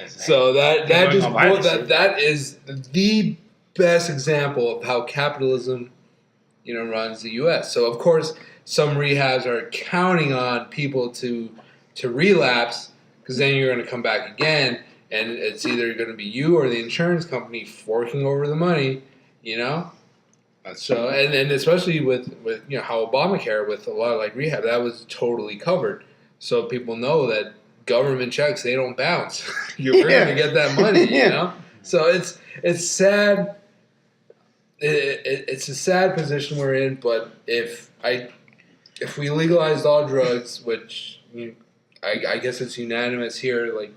So that is the best example of how capitalism, runs the U.S. So of course, some rehabs are counting on people to relapse, because then you're going to come back again, and it's either going to be you or the insurance company forking over the money. So and especially with how Obamacare, with a lot of like rehab, that was totally covered. So people know that government checks, they don't bounce. You're going to get that money, So it's sad. It's a sad position we're in. But if we legalized all drugs, which I guess it's unanimous here, like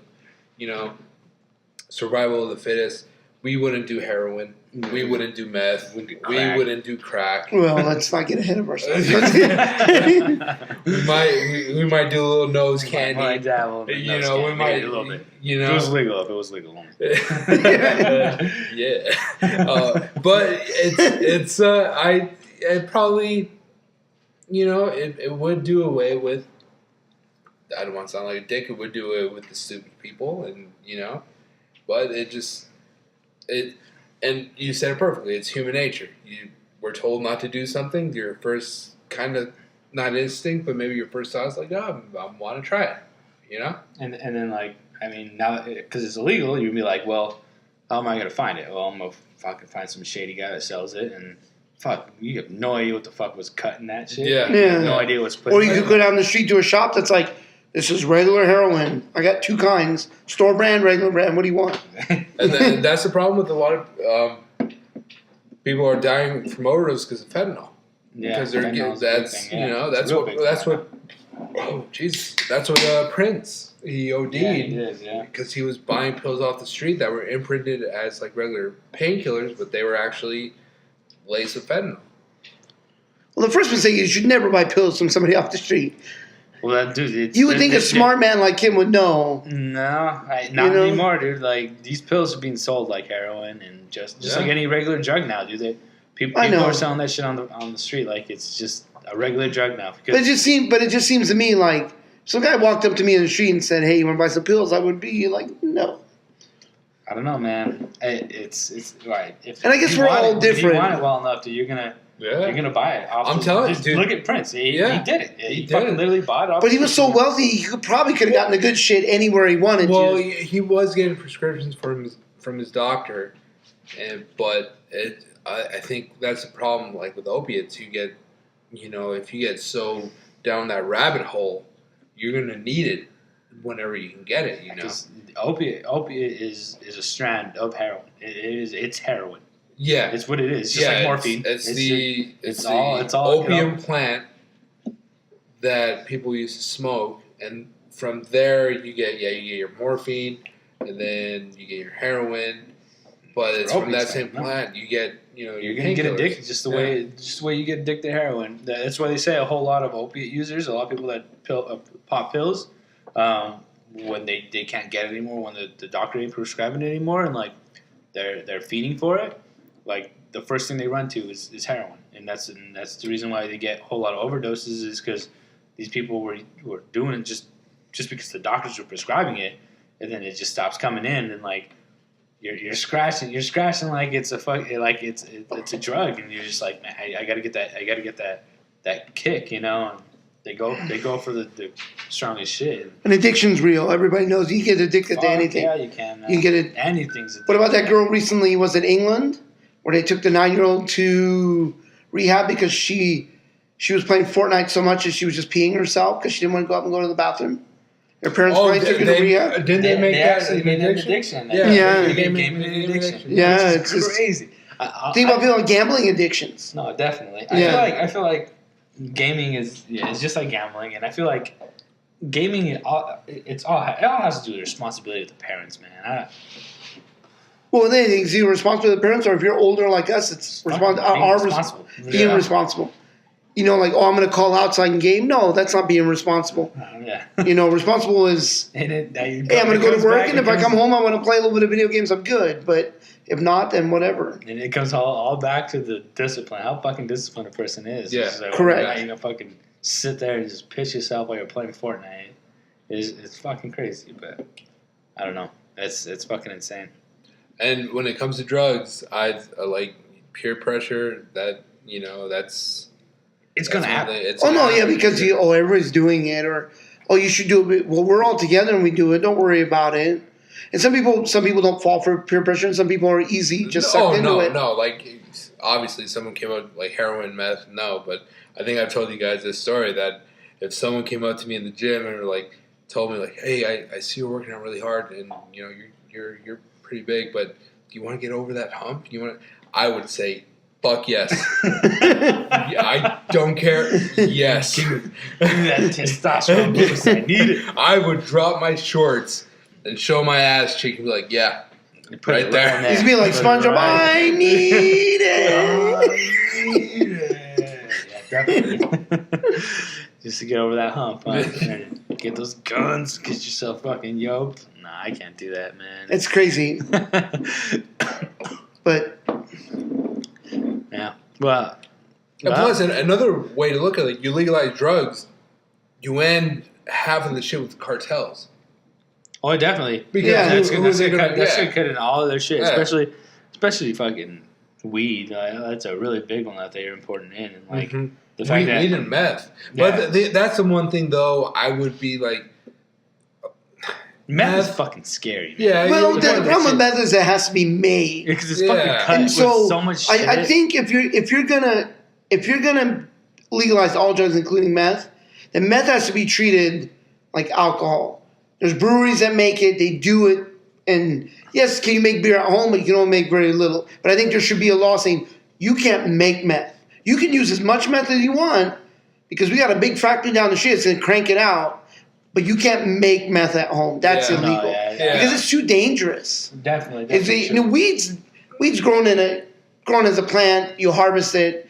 survival of the fittest, we wouldn't do heroin. We wouldn't do meth. We wouldn't do crack. Well, let's not get ahead of ourselves. we might do a little nose candy. We might dabble. We might a little bit. If it was legal. Yeah. But it's it probably it would do away with. I don't want to sound like a dick. It would do away with the stupid people, and but and you said it perfectly. It's human nature. We're told not to do something. Your first kind of, not instinct, but maybe your first thought is like, I want to try it, And then now because it's illegal, you'd be like, well, how am I gonna find it? Well, I'm gonna fucking find some shady guy that sells it, and fuck, you have no idea what the fuck was cutting that shit. Yeah. You have no idea what's put. Or you could go down the street to a shop that's like, this is regular heroin. I got 2 kinds. Store brand, regular brand. What do you want? And then that's the problem with a lot of people are dying from overdose because of fentanyl. Yeah, because they're getting, that's what oh Jesus, that's what Prince, he OD'd because he was buying pills off the street that were imprinted as like regular painkillers, but they were actually laced with fentanyl. Well, the first mistake is you should never buy pills from somebody off the street. Well, dude, you would think a smart man like him would know. No, not anymore, dude. Like, these pills are being sold like heroin and just like any regular drug now, dude. People are selling that shit on the street like it's just a regular drug now. But it just seems to me like some guy walked up to me in the street and said, "Hey, you want to buy some pills?" I would be like, "No." I don't know, man. It's right. And I guess we're all different. If you want it well enough, you're gonna buy it. I'm telling you, dude. Look at Prince. He did it. He fucking literally bought it. But he was so wealthy, he could have gotten the good shit anywhere he wanted to. Well, he was getting prescriptions from his doctor, but I think that's the problem. Like with opiates, you get, if you get so down that rabbit hole, you're gonna need it whenever you can get it. Opiate is a strand of heroin. It's heroin. Yeah, it's what it is. It's just like morphine. It's the opium plant that people used to smoke, and from there you get your morphine, and then you get your heroin. But it's from that same plant you get you're gonna get addicted just the way you get addicted to heroin. That's why they say a whole lot of opiate users, a lot of people that pop pills, when they can't get it anymore, when the doctor ain't prescribing it anymore, and like they're feeding for it. Like the first thing they run to is heroin, and that's the reason why they get a whole lot of overdoses is because these people were doing it just because the doctors were prescribing it, and then it just stops coming in, and like you're scratching like it's a drug, and you're just like, man, I gotta get that kick, and they go for the strongest shit. And addiction's real. Everybody knows you get addicted to anything. Yeah, you can. You can get it. Anything's addictive. What about that girl recently? Was it England? Where they took the 9-year-old to rehab because she was playing Fortnite so much that she was just peeing herself because she didn't want to go up and go to the bathroom. Her parents probably took her to rehab. Didn't they make that an addiction? Yeah. Gaming addiction. Yeah, it's crazy. Think about people with gambling addictions. No, definitely. I feel like gaming is just like gambling, and I feel like gaming it all has to do with the responsibility of the parents, man. Well, then is he responsible to the parents, or if you're older like us, it's responsible. Being responsible. Like, I'm going to call out so I can game. No, that's not being responsible. Responsible is, hey, I'm going to go to work, and if I come home, I want to play a little bit of video games. I'm good, but if not, then whatever. And it comes all back to the discipline. How fucking disciplined a person is. Yeah, correct. Fucking sit there and just piss yourself while you're playing Fortnite. It's fucking crazy, but I don't know. It's fucking insane. And when it comes to drugs, I like peer pressure. That that's Gonna happen. Because everybody's doing it, or you should do it. Well, we're all together and we do it. Don't worry about it. And some people don't fall for peer pressure, and some people are easy just sucked into it. No, like obviously someone came up like heroin, meth, no. But I think I've told you guys this story that if someone came up to me in the gym and like told me like, hey, I see you're working out really hard, and you're pretty big, but do you want to get over that hump? I would say, fuck yes. I don't care. Yes. Give me that testosterone boost. I need it. I would drop my shorts and show my ass cheek and be like, yeah, right there. He's be like SpongeBob. I need it. Yeah, definitely. Just to get over that hump, huh? Get those guns, get yourself fucking yoked. Nah, I can't do that, man. It's crazy. But yeah, well, and plus, another way to look at it, you legalize drugs, you end half of the shit with cartels. Oh, definitely. Because that's gonna cut in all of their shit, Yeah. especially fucking weed. That's a really big one that they're importing in, and like the fact weed, that weed and meth. Yeah. But that's the one thing though. I would be like, meth is fucking scary. Man. Yeah. well, the problem with meth is it has to be made. Because it's fucking cut And with so much shit. I think if you're gonna legalize all drugs, including meth, then meth has to be treated like alcohol. There's breweries that make it; they do it, and yes, can you make beer at home? But you can only make very little. But I think there should be a law saying you can't make meth. You can use as much meth as you want because we got a big factory down the street that's gonna crank it out. But you can't make meth at home. That's illegal because it's too dangerous. Definitely. Weed's grown as a plant. You harvest it.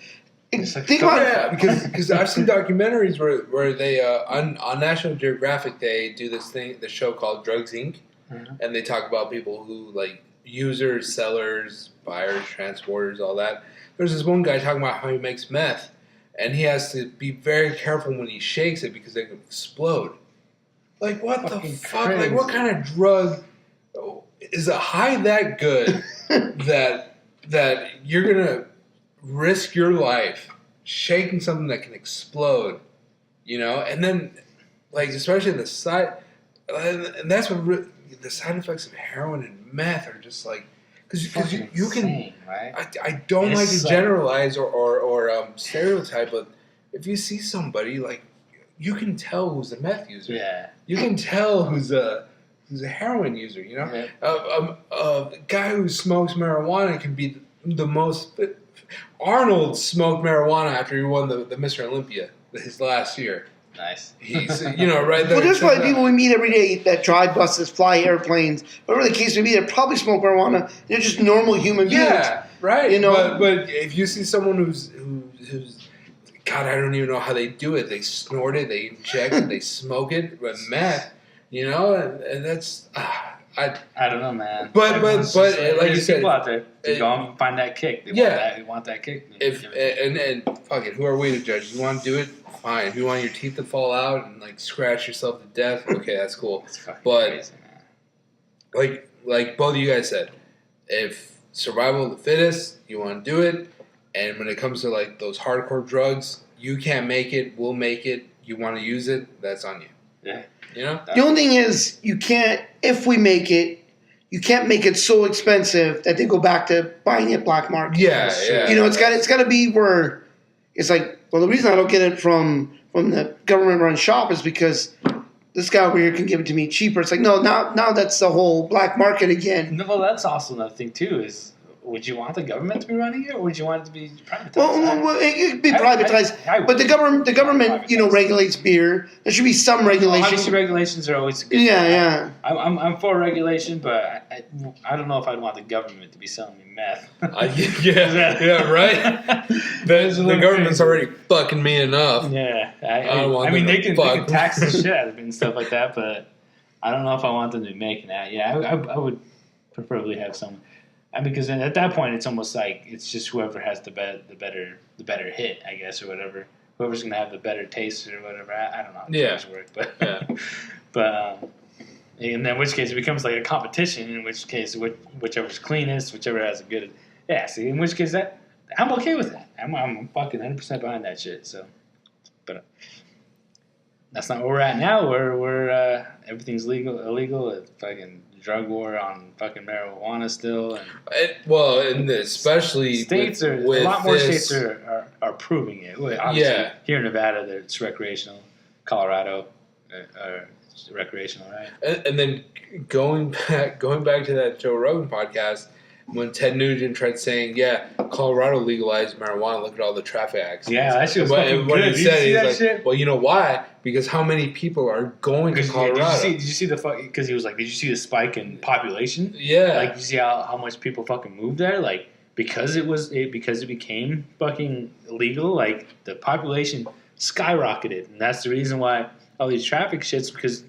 Think about it. Because I've seen documentaries where they on National Geographic they do the show called Drugs Inc. And they talk about people who like users, sellers, buyers, transporters, all that. There's this one guy talking about how he makes meth, and he has to be very careful when he shakes it because it can explode. Like what the fuck? Crazy. Like what kind of drug is a high that good that you're gonna risk your life shaking something that can explode, and then like especially the side, and that's what the side effects of heroin and meth are just like because you can. Right? I don't like to generalize or stereotype, but if you see somebody like you can tell who's a meth user. Yeah. You can tell who's a heroin user. Yeah. A guy who smokes marijuana can be the most. Arnold smoked marijuana after he won the Mr. Olympia his last year. Nice. He's right there. Well, there's probably people we meet every day that drive buses, fly airplanes. Whatever the case may be, they probably smoke marijuana. They're just normal human beings. Yeah, right. You know? But if you see someone who's God, I don't even know how they do it. They snort it, they inject it, they smoke it with meth, and that's I don't know, man. But like you said, people out there, they go and find that kick. They want that kick. And fuck it, who are we to judge? You want to do it? Fine. If you want your teeth to fall out and like scratch yourself to death, okay, that's cool. But crazy, man. like both of you guys said, if survival of the fittest, you want to do it. And when it comes to like those hardcore drugs, you can't make it. We'll make it. You want to use it? That's on you. Yeah. The only thing is, you can't. If we make it, you can't make it so expensive that they go back to buying it black market. Yeah. It's got to be where it's like. Well, the reason I don't get it from the government-run shop is because this guy over here can give it to me cheaper. It's like now that's the whole black market again. No, well, that's also another thing too. Is would you want the government to be running it, or would you want it to be privatized? Well, it could be privatized, but the government, regulates beer. There should be some regulation. Obviously, regulations are always good. Yeah. I'm for regulation, but I don't know if I'd want the government to be selling me meth. Yeah, right. The government's already fucking me enough. Yeah, I mean, they can tax the shit out of it and stuff like that, but I don't know if I want them to be making that. Yeah, I would preferably have some. Because at that point, it's almost like it's just whoever has the better hit, I guess, or whatever. whoever's gonna have the better taste or whatever. I don't know how Yeah. things work, but Yeah. but and in which case it becomes like a competition. In which case, whichever's cleanest, whichever has a good. Yeah. See, in which case that I'm okay with that. I'm fucking 100% behind that shit. So, but. That's not where we're at now. We're everything's illegal. It's fucking drug war on fucking marijuana still. And Especially states with, are with a lot more this, states are approving it. Obviously, here in Nevada, it's recreational. Colorado, it's recreational, right? and then going back to that Joe Rogan podcast, when Ted Nugent tried saying, "Yeah, Colorado legalized marijuana. Look at all the traffic accidents." Yeah, that shit was fucking what good. he Did you said, see he's that like, shit? "Well, you know why? Because how many people are going to Colorado?" Did you see the fuck? Because he was like, "Did you see the spike in population? Yeah, Like, you see how much people fucking moved there? Like, because it became fucking illegal. Like, the population skyrocketed, and that's the reason why all these traffic shits because."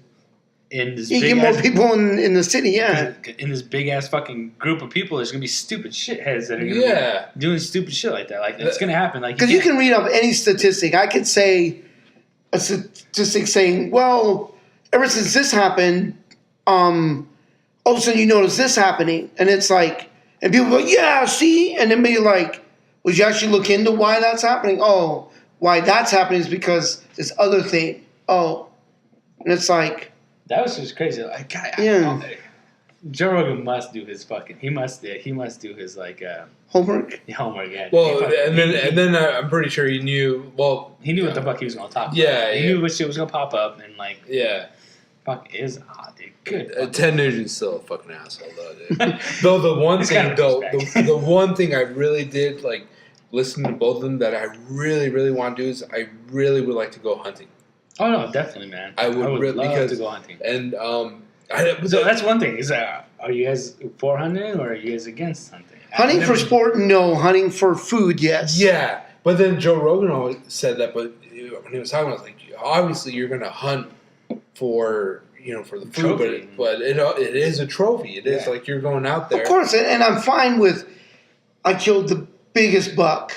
In this You get more people in the city, yeah. In this big ass fucking group of people, there's gonna be stupid shitheads that are gonna be doing stupid shit like that. Like it's gonna happen. Like Because you can read up any statistic. I could say a statistic saying, well, ever since this happened, all of a sudden you notice this happening, and it's like, and people go, yeah, see, and then maybe like, would you actually look into why that's happening? Oh, why that's happening is because this other thing. Oh, and it's like. That was just crazy. Like, Joe Rogan must do his fucking. He must do his like homework. Homework, yeah. Well, and then I'm pretty sure he knew. Well, he knew what the fuck he was gonna talk about. Yeah, he knew what shit was gonna pop up and like. Yeah. Fuck is hot, dude. Good. Ted Nugent's still a fucking asshole, though, dude. Though the one thing, the one thing I really did like listen to both of them that I really, really want to do is I really would like to go hunting. Oh no, definitely, man. I would really love to go hunting. And so that's one thing. Is that are you guys for hunting or are you guys against hunting? Hunting for sport, no. Hunting for food, yes. Yeah, but then Joe Rogan always said that. But when he was talking, I was like, obviously you're going to hunt for for the food, trophy. but it is a trophy. It is like you're going out there. Of course, and I'm fine with I killed the biggest buck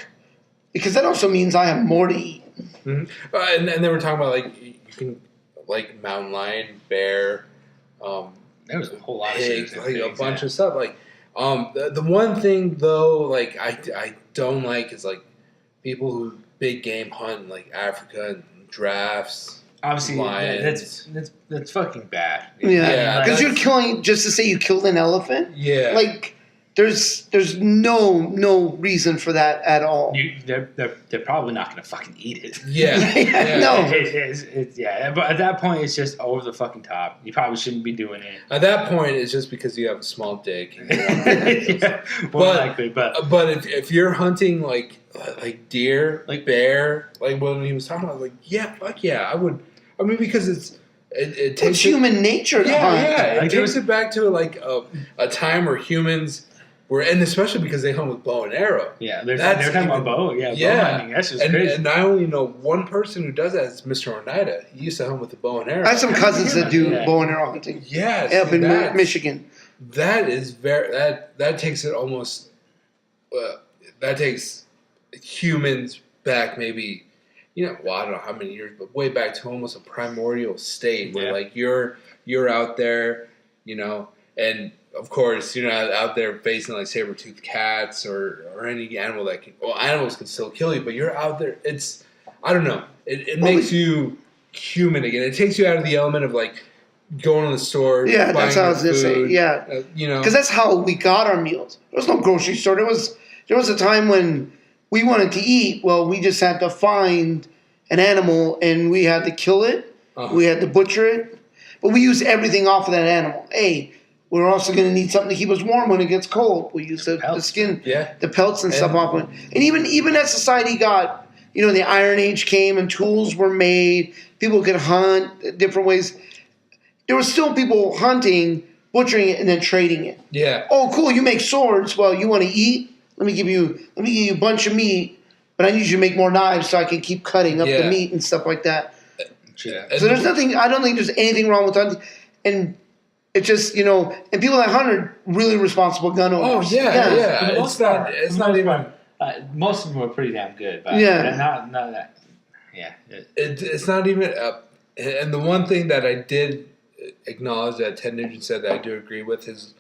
because that also means I have more to eat. Mm-hmm. And they were talking about like you can like mountain lion, bear. There was a whole lot pigs, of shit, like a bunch of stuff. Like the one thing though, like I don't like is like people who big game hunt in, like Africa and giraffes. Obviously, lions. that's fucking bad. Yeah, because you're killing just to say you killed an elephant. Yeah, like. There's no reason for that at all. They're probably not going to fucking eat it. Yeah. No. But at that point, it's just over the fucking top. You probably shouldn't be doing it. At that point, it's just because you have a small dick. But if you're hunting like deer, like bear, like when he was talking about, like fuck yeah, I would. I mean, because it takes human nature to hunt. Yeah, it takes it back to like a time where humans. And especially because they hunt with bow and arrow. Yeah, they're talking about bow. Yeah, bow hunting. That's just crazy. And I only know one person who does that is Mr. Oneida. He used to hunt with the bow and arrow. I have some cousins that do bow and arrow hunting. Yeah, up in Michigan. That is that takes it almost. That takes humans back maybe. I don't know how many years, but way back to almost a primordial state where like you're out there, and. Of course, you're not out there facing like saber-toothed cats or any animal that can. Well, animals can still kill you, but you're out there. It's I don't know. It makes you human again. It takes you out of the element of like going to the store. Yeah, that's how I was gonna say. Yeah, because that's how we got our meals. There was no grocery store. There was a time when we wanted to eat. Well, we just had to find an animal and we had to kill it. We had to butcher it, but we used everything off of that animal. We're also going to need something to keep us warm when it gets cold. We use the skin, the pelts and stuff off it. And even as society got, the Iron Age came and tools were made. People could hunt different ways. There were still people hunting, butchering it, and then trading it. Yeah. Oh, cool! You make swords. Well, you want to eat? Let me give you a bunch of meat, but I need you to make more knives so I can keep cutting up the meat and stuff like that. Yeah. So there's nothing. I don't think there's anything wrong with hunting, and. It's just, and people that hunt are really responsible gun owners. Oh, yeah. It's not even... most of them are pretty damn good. But yeah. Not that... It's not even. And the one thing that I did acknowledge that Ted Nugent said that I do agree with is,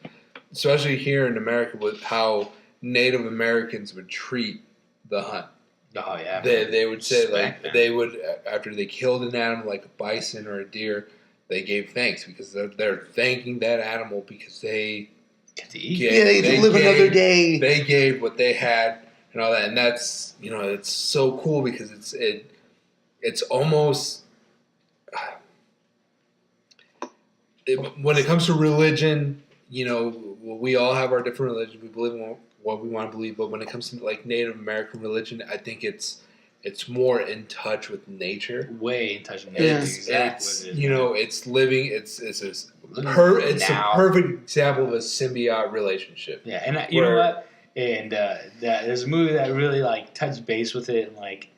especially here in America, with how Native Americans would treat the hunt. Oh yeah. They would say Respect, man. they would after they killed an animal like a bison or a deer, they gave thanks because they're thanking that animal because they Get to eat. They get to live another day. They gave what they had and all that, and that's it's so cool because it's almost when it comes to religion, we all have our different religions. We believe in what we want to believe, but when it comes to like Native American religion, I think it's more in touch with nature. Way in touch with nature. Yes. Exactly. It's living. It's a Now. perfect example of a symbiote relationship. Yeah, and you know what? And there's a movie that really like touched base with it and like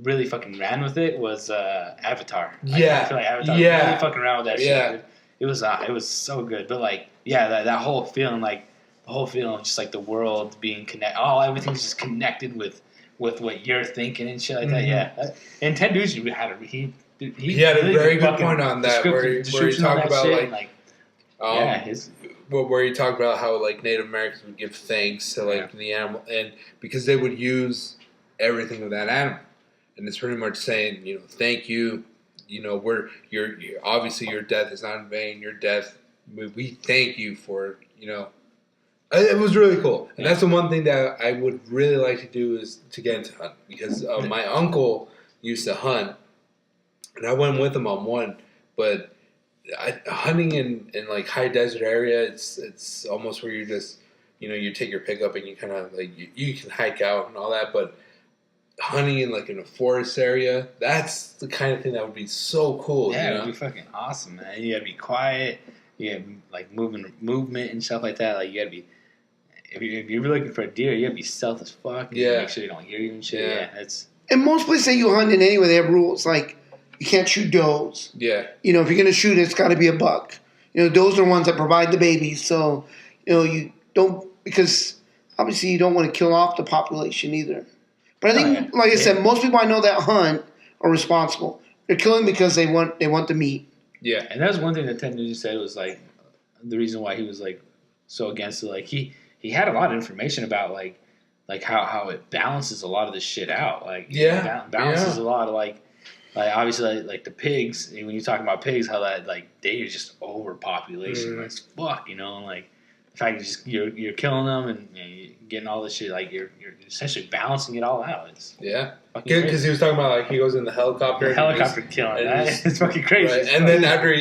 really fucking ran with it was Avatar. I feel like Avatar really fucking ran with that shit. Dude. It was so good, but like that whole feeling, like the whole feeling, just like the world being connected. Everything's just connected with what you're thinking and shit like that. Yeah, and Ted Nugent had he had a really very good fucking point on that, where he talked about where he talked about how like Native Americans would give thanks to like the animal, and because they would use everything of that animal, and it's pretty much saying thank you. You're obviously your death is not in vain. Your death, we thank you for It was really cool, and that's the one thing that I would really like to do is to get into hunting because my uncle used to hunt, and I went with him on one. But hunting in like high desert area, it's almost where you're just you take your pickup and you kind of like you can hike out and all that, but hunting in like in a forest area, that's the kind of thing that would be so cool. Yeah, it would be fucking awesome, man. You gotta be quiet. You gotta be like movement and stuff like that. Like you gotta be. If you're looking for a deer, you gotta be stealth as fuck. You make sure you don't hear you and shit. Yeah, that's. In most places that you hunt in anyway, they have rules like you can't shoot does. Yeah. If you're gonna shoot, it's got to be a buck. Does are ones that provide the babies, so you don't because obviously you don't want to kill off the population either. But I think, like I said, most people I know that hunt are responsible. They're killing because they want the meat. Yeah, and that's one thing that Ted Nugent said was like the reason why he was like so against it. Like he had a lot of information about like how it balances a lot of this shit out. Like balances a lot of like obviously like the pigs. When you talk about pigs, how that like they're just overpopulation. That's fuck, like. The fact that you're killing them and you're getting all this shit, like you're essentially balancing it all out. It's because he was talking about like he goes in the helicopter. The helicopter killing that. It's fucking crazy. Right. And then after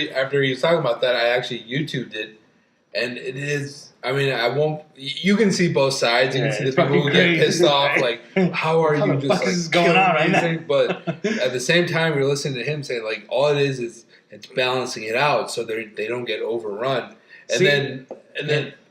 he was talking about that, I actually YouTubed it, and it is. I mean, I won't. You can see both sides. You can see the people who get pissed off. Like, how are you just like is going on right now? But at the same time, you're listening to him saying like all it is it's balancing it out so they don't get overrun.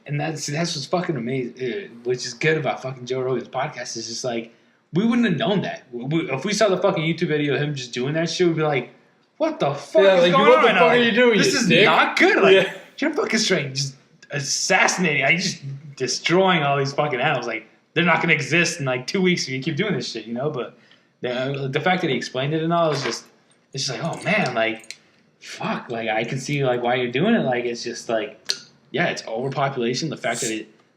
And that's what's fucking amazing, which is good about fucking Joe Rogan's podcast. Is just like we wouldn't have known that if we saw the fucking YouTube video of him just doing that shit. We'd be like, "What the fuck is going on right now? What are you doing? This is not good. Like you're fucking straight, just assassinating, just destroying all these fucking animals. Like they're not gonna exist in like 2 weeks if you keep doing this shit, But the fact that he explained it and all is just like, oh man, like fuck, like I can see like why you're doing it. Like it's just like. Yeah, it's overpopulation. The fact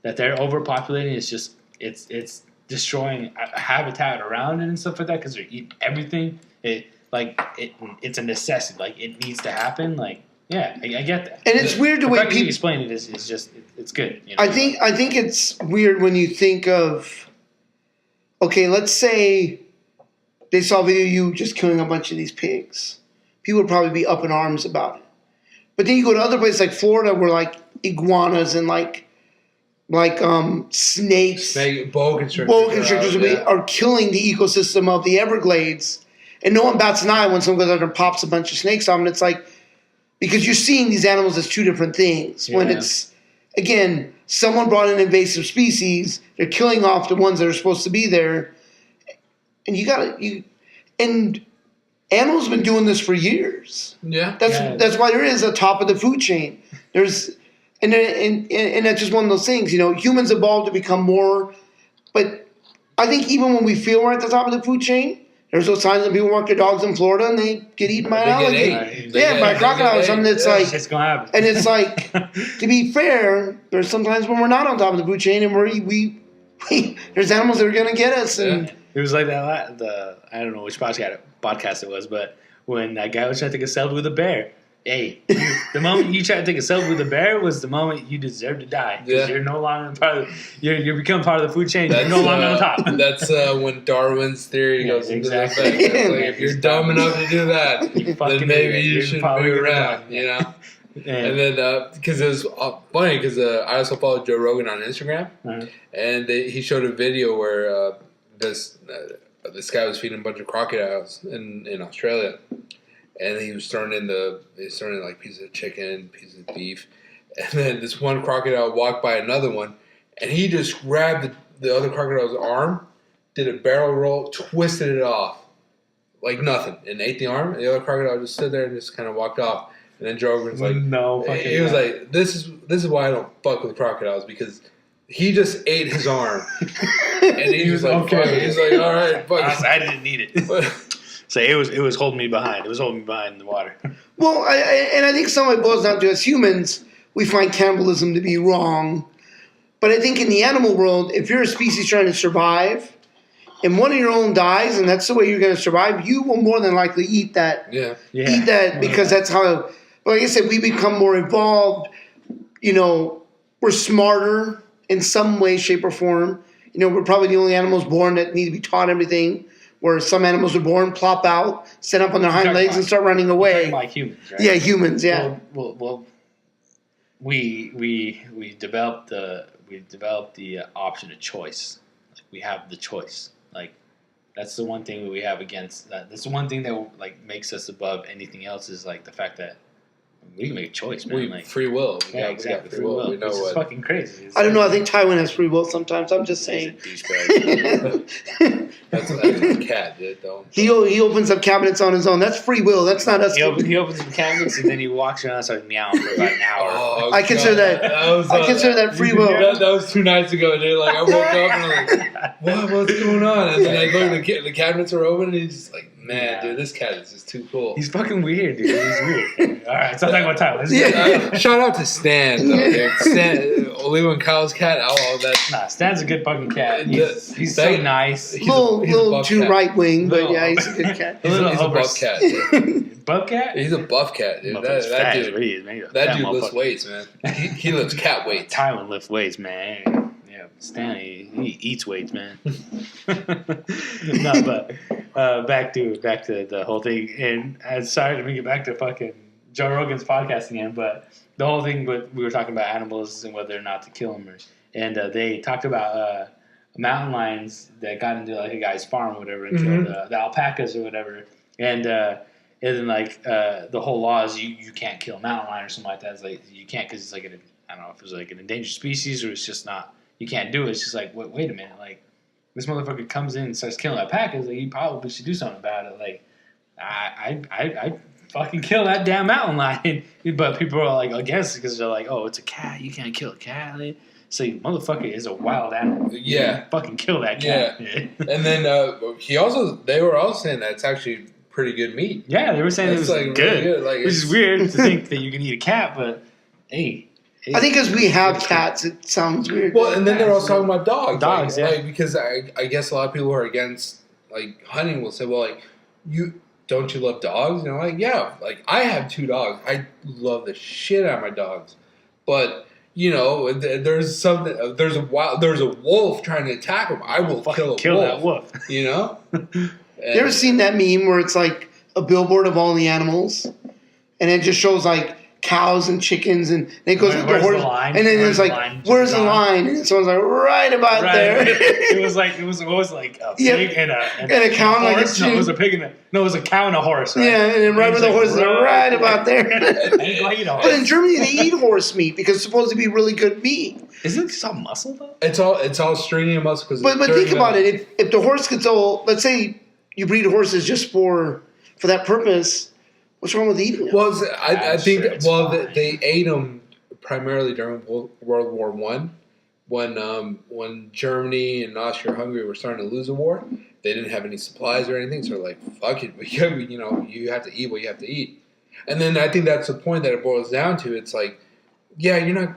that they're overpopulating is just it's destroying a habitat around it and stuff like that because they're eating everything. It's a necessity. Like it needs to happen. Like I get that. And it's weird the way people explain it is just it's good. I think it's weird when you think of let's say they saw a video of you just killing a bunch of these pigs. People would probably be up in arms about it. But then you go to other places like Florida where like iguanas and like snakes, boa constrictors are killing the ecosystem of the Everglades, and no one bats an eye when someone goes out and pops a bunch of snakes on them. It's like because you're seeing these animals as two different things. When it's again someone brought an invasive species, they're killing off the ones that are supposed to be there, and and animals have been doing this for years. Yeah, that's why there is a top of the food chain. And that's just one of those things. Humans evolved to become more. But I think even when we feel we're at the top of the food chain, There's those times when people walk their dogs in Florida and they get eaten by an alligator. By a crocodile or something that's like, It's gonna happen. and it's like, to be fair, there's sometimes when we're not on top of the food chain and we there's animals that are gonna get us. And It was like that. I don't know which podcast it was, but when that guy was trying to take a selfie with a bear. Hey, the moment you try to take a selfie with a bear was the moment you deserve to die. Because you're no longer part of you become part of the food chain. You're no longer on top. That's when Darwin's theory goes into effect. It's like, if you're dumb enough to do that, then maybe you should move around, you know? And then, because it was funny, because I also followed Joe Rogan on Instagram, and he showed a video where this guy was feeding a bunch of crocodiles in Australia. And he was throwing in like pieces of chicken, pieces of beef, and then this one crocodile walked by another one, and he just grabbed the other crocodile's arm, did a barrel roll, twisted it off like nothing, and ate the arm. And the other crocodile just stood there and just kind of walked off. And then Joe Rogan's like, he was like, this is why I don't fuck with crocodiles, because he just ate his arm, and he was like, okay. He was like, all right, fuck. I didn't need it. So it was holding me behind. It was holding me behind in the water. Well, I think some of it boils down to, as humans, we find cannibalism to be wrong. But I think in the animal world, if you're a species trying to survive, and one of your own dies, and that's the way you're going to survive, you will more than likely eat that. Yeah. Eat that, because that's how. But like I said, we become more evolved. You know, we're smarter in some way, shape, or form. You know, we're probably the only animals born that need to be taught everything. Where some animals are born, plop out, stand up on their hind legs, and start running away. Like humans, right? Yeah, humans. Yeah. Well, we developed the option of choice. Like, we have the choice. Like, that's the one thing that we have against that. That's the one thing that like makes us above anything else, is like the fact that we can make a choice, man. Free will. We got free will. We know it's what. fucking crazy. I don't know. I think Tywin has free will sometimes. I'm just saying. That's a cat, dude. He opens up cabinets on his own. That's free will. That's not us. He opens some cabinets and then he walks around and starts meowing for about an hour. Oh, I consider that. I consider that free will. That was 2 nights ago, dude. Like, I woke up and I'm like, what's going on? And then I look, the cabinets are open, and he's just like, man, dude, this cat is just too cool. He's fucking weird, dude. He's weird. All right, so I'm talking about Tyler. Shout out to Stan, though, dude. Stan, Oliver and Kyle's cat. Nah, Stan's a good fucking cat. He's so nice. He's little too right wing, but yeah, he's a good cat. He's a buff cat. Dude. Buff cat? He's a buff cat, dude. That dude lifts weights, man. He lifts cat weights. Tywin lifts weights, man. Yeah, Stan, he eats weights, man. No, but back to the whole thing. And I'm sorry to bring it back to fucking Joe Rogan's podcast again, but the whole thing, we were talking about animals and whether or not to kill them. And they talked about mountain lions that got into like a guy's farm or whatever and killed the alpacas or whatever. And then like the whole law is you can't kill a mountain lion or something like that. It's like you can't because it's like I don't know if it was like an endangered species or it's just not. You can't do it. It's just like, wait a minute. Like, this motherfucker comes in and starts killing alpacas. Like, you probably should do something about it. Like, I fucking kill that damn mountain lion. But people are like against it because they're like, oh, it's a cat. You can't kill a cat. Like, so, motherfucker is a wild animal. Yeah. Fucking kill that cat. Yeah. And then they were also saying that it's actually pretty good meat. Yeah, they were saying it was like good. Really good. Like, which is weird to think that you can eat a cat, but hey. I think because we have cats, it sounds weird. Well, and then they're also talking about dogs. Dogs, like, because I guess a lot of people who are against like hunting will say, well, like don't you love dogs? And I'm like, yeah. Like I have 2 dogs. I love the shit out of my dogs, but you know, there's a wolf trying to attack them. I will kill that wolf. You know. You ever seen that meme where it's like a billboard of all the animals, and it just shows like cows and chickens, and it goes to the horse, and then it's like, where's the line? And someone's like, right about there. It was always like a pig and a cow and horse. No, it was a pig and it was a cow and a horse. Right? Yeah, and then right where the horses are, right about there. But in Germany, they eat horse meat because it's supposed to be really good meat. Isn't it all muscle though? It's all stringy and muscle. But think about it. If the horse gets old, let's say you breed horses just for that purpose. What's wrong with eating them? Well, I think they ate them primarily during World War I when Germany and Austria-Hungary were starting to lose a war, they didn't have any supplies or anything, so they're like, fuck it, you have to eat what you have to eat. And then I think that's the point that it boils down to. It's like, yeah, you're not.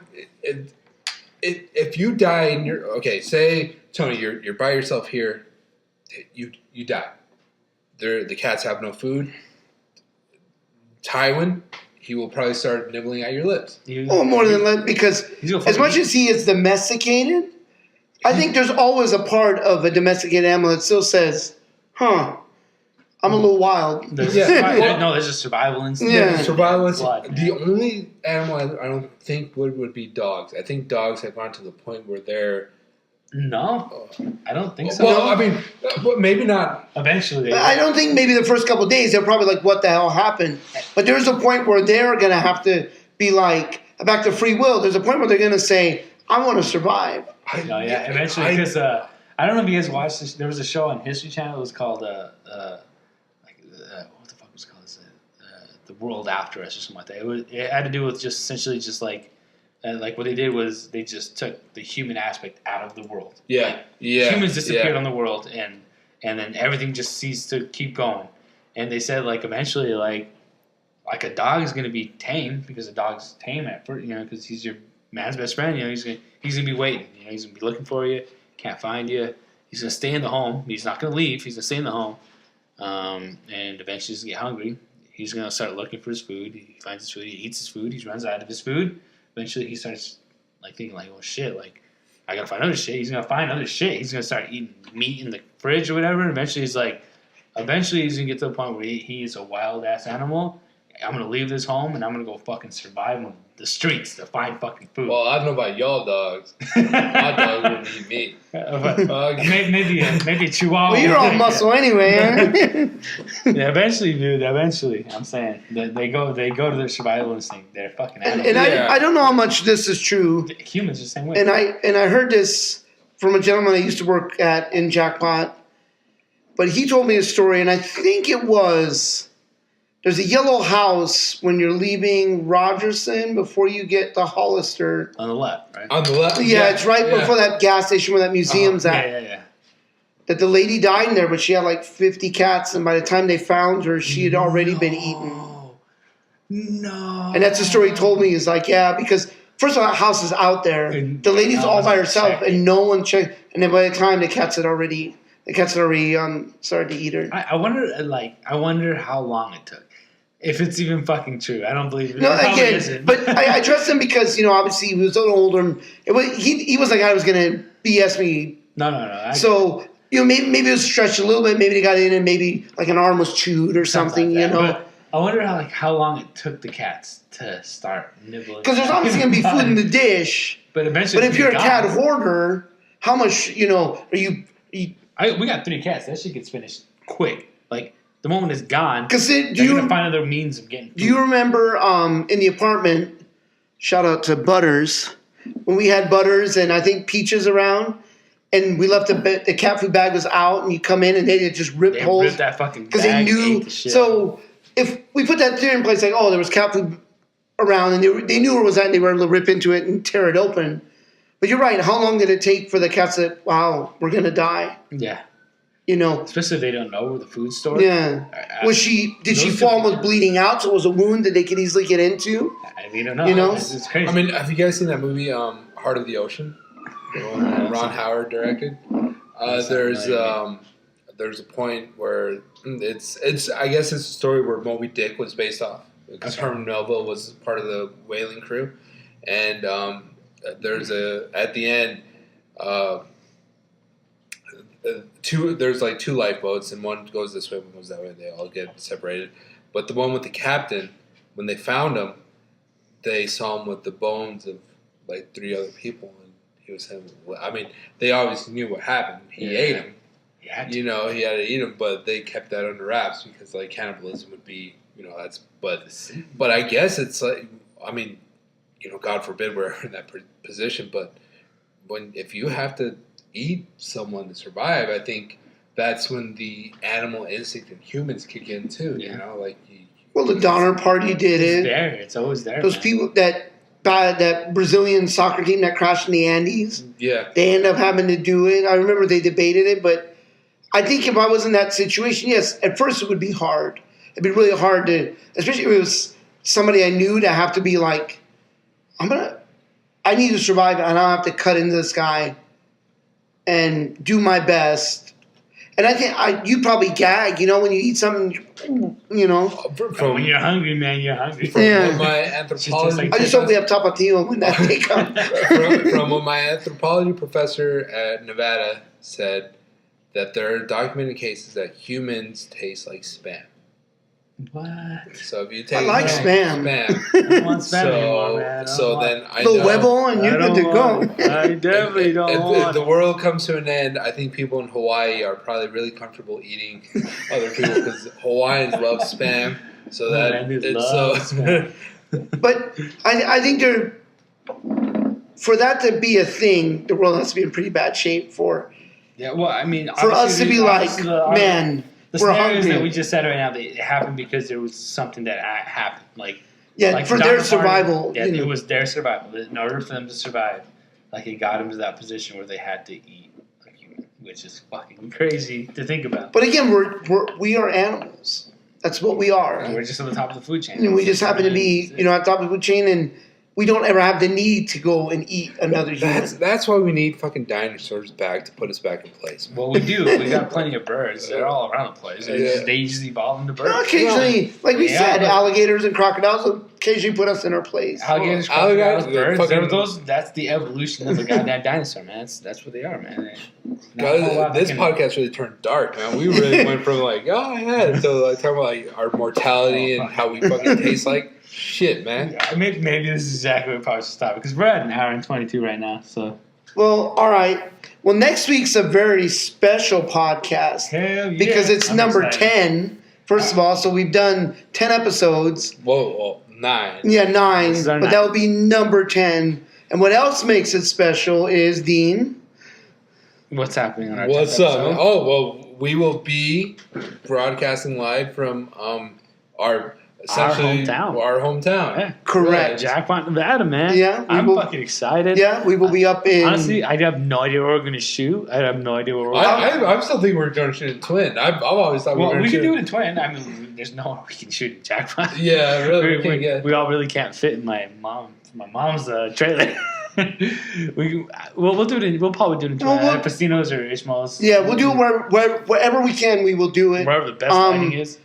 If you die and you're okay, say Tony, you're by yourself here, you die. The cats have no food. Tywin, he will probably start nibbling at your lips. More than that, because as much as he is domesticated, I think there's always a part of a domesticated animal that still says, "Huh, I'm a little wild." There's a survival instinct. Yeah. Survival instinct. The only animal I don't think would be dogs. I think dogs have gone to the point where they're... No, I don't think so. Well, I mean, maybe not. Eventually. I don't think maybe the first couple of days they're probably like, what the hell happened? But there's a point where they're going to have to be like, back to free will, there's a point where they're going to say, I want to survive. Eventually, because I don't know if you guys watched this. There was a show on History Channel. It was called, what the fuck was it called? The World After Us or something like that. It had to do with just essentially just like what they did was they just took the human aspect out of the world. Humans disappeared on the world, and then everything just ceased to keep going. And they said like eventually like a dog is going to be tame because a dog's tame at first, because he's your man's best friend. He's gonna be waiting. He's gonna be looking for you. Can't find you. He's gonna stay in the home. He's not gonna leave. He's gonna stay in the home. And eventually he's gonna get hungry. He's gonna start looking for his food. He finds his food. He eats his food. He runs out of his food. Eventually, he starts like thinking like, "Oh shit! Like, I gotta find other shit." He's gonna find other shit. He's gonna start eating meat in the fridge or whatever. And eventually, he's gonna get to the point where he is a wild ass animal. I'm gonna leave this home and I'm gonna go fucking survive on the streets to find fucking food. Well, I don't know about y'all dogs. My dog wouldn't eat meat. Maybe a chihuahua. Well, you're all muscle anyway. Yeah, eventually, dude. Eventually, I'm saying they go to their survival instinct. They're fucking animals. And I don't know how much this is true. Humans are the same way. And I heard this from a gentleman I used to work at in Jackpot, but he told me a story, and I think it was. There's a yellow house when you're leaving Rogerson before you get to Hollister. On the left, right? On the left? Yeah, it's right before that gas station where that museum's at. Yeah. That the lady died in there, but she had like 50 cats, and by the time they found her, she had already been eaten. No. And that's the story he told me. Is like, yeah, because first of all, that house is out there. The lady's all by herself, and no one checked. And then by the time the cats had already started to eat her. I wonder how long it took. If it's even fucking true, I don't believe it. No, It again, isn't. but I trust him because obviously he was a little older. He was like I was gonna BS me. No. So maybe it was stretched a little bit. Maybe they got in and maybe like an arm was chewed or something. Like But I wonder how long it took the cats to start nibbling. Because there's obviously gonna be food in the dish. But eventually, But if you're a cat hoarder, how much are you? We got 3 cats. That shit gets finished quick. Like. The moment it's gone, Because they're going to find other means of getting food. Do you remember in the apartment, shout out to Butters, when we had Butters and I think Peaches around, and we left the cat food bag was out, and you come in and they just ripped holes. Ripped that fucking bag. Because they knew. So if we put that theory in place, like, oh, there was cat food around, and they knew where it was at, and they were able to rip into it and tear it open. But you're right. How long did it take for the cats to, wow, we're going to die? Yeah. Especially if they don't know where the food's stored. Yeah. Did she fall almost bleeding out, so it was a wound that they could easily get into? I don't know. It's crazy. I mean, have you guys seen that movie, Heart of the Ocean? The one that Ron Howard directed. There's a point where it's I guess it's a story where Moby Dick was based off because Herman Melville was part of the whaling crew, and there's at the end. There's like 2 lifeboats, and one goes this way, one goes that way. They all get separated. But the one with the captain, when they found him, they saw him with the bones of like 3 other people, and he was saying, I mean, they obviously knew what happened. He ate him. He had to eat him, but they kept that under wraps because like cannibalism would be, that's. But I guess it's like, I mean, God forbid we're in that position, but if you have to eat someone to survive, I think that's when the animal instinct in humans kick in too. Well, the Donner Party did it. It's there. It's always there. Those people that that Brazilian soccer team that crashed in the Andes. Yeah. They end up having to do it. I remember they debated it, but I think if I was in that situation, yes, at first it would be hard. It'd be really hard to, especially if it was somebody I knew, to have to be like, I need to survive and I'll have to cut into this guy and do my best. And I think you probably gag, when you eat something, When you're hungry, man, you're hungry. Yeah. My anthropology. I just hope we have tapatio when that day comes. From what my anthropology professor at Nevada said, that there are documented cases that humans taste like spam. What? So if you take I like spam. I don't want spam anymore, man. Then I The know huevo and you're good to go. I definitely don't if want the world comes to an end, I think people in Hawaii are probably really comfortable eating other people because Hawaiians love spam. So But I think for that to be a thing, the world has to be in pretty bad shape for. Yeah, well, I mean, For us to be like, man, the we're scenarios hungry. that we just said right now, they happened because there was something that happened. For their survival. Yeah, it was their survival. In order for them to survive, it got them to that position where they had to eat like human, which is fucking crazy to think about. But again, we are animals. That's what we are. And we're just on the top of the food chain. And we just happen to be, at top of the food chain, and we don't ever have the need to go and eat another human. That's why we need fucking dinosaurs back to put us back in place. Well, we do. We got plenty of birds. They're all around the place. They just evolve into birds. No, occasionally, like we said, alligators and crocodiles will occasionally put us in our place. Alligators, crocodiles, birds. fucking- That's the evolution of a goddamn dinosaur, man. That's what they are, man. This podcast really turned dark, man. We really went from until talking about our mortality and how we fucking taste like. Shit, man. Maybe this is exactly what probably should stop because we're at an hour and 22 right now. So. Well, all right. Well, next week's a very special podcast. Hell yeah. Because it's I'm number excited. 10, first of all. So we've done 10 episodes. Whoa, 9. Yeah, 9. This is our But 9. that would be number 10. And what else makes it special is, Dean. What's happening on our What's 10th up? episode? Oh, well, we will be broadcasting live from our hometown. Our hometown. Yeah. Correct. Jackpot, Nevada, man. Yeah, I'm fucking excited. Yeah, we will be up in. Honestly, I have no idea where we're going to shoot. I have no idea where we're I'm still thinking we're going to shoot in Twin. I've always thought Well, we were we going to can shoot. do it in Twin. I mean, there's nowhere we can shoot in Jackpot. Yeah, really. We all really can't fit in my mom's trailer. We'll do it. We'll probably do it in Twin. Well, Pacino's or Ishmael's. Yeah, we'll do it wherever we can. We will do it. Wherever the best lighting is.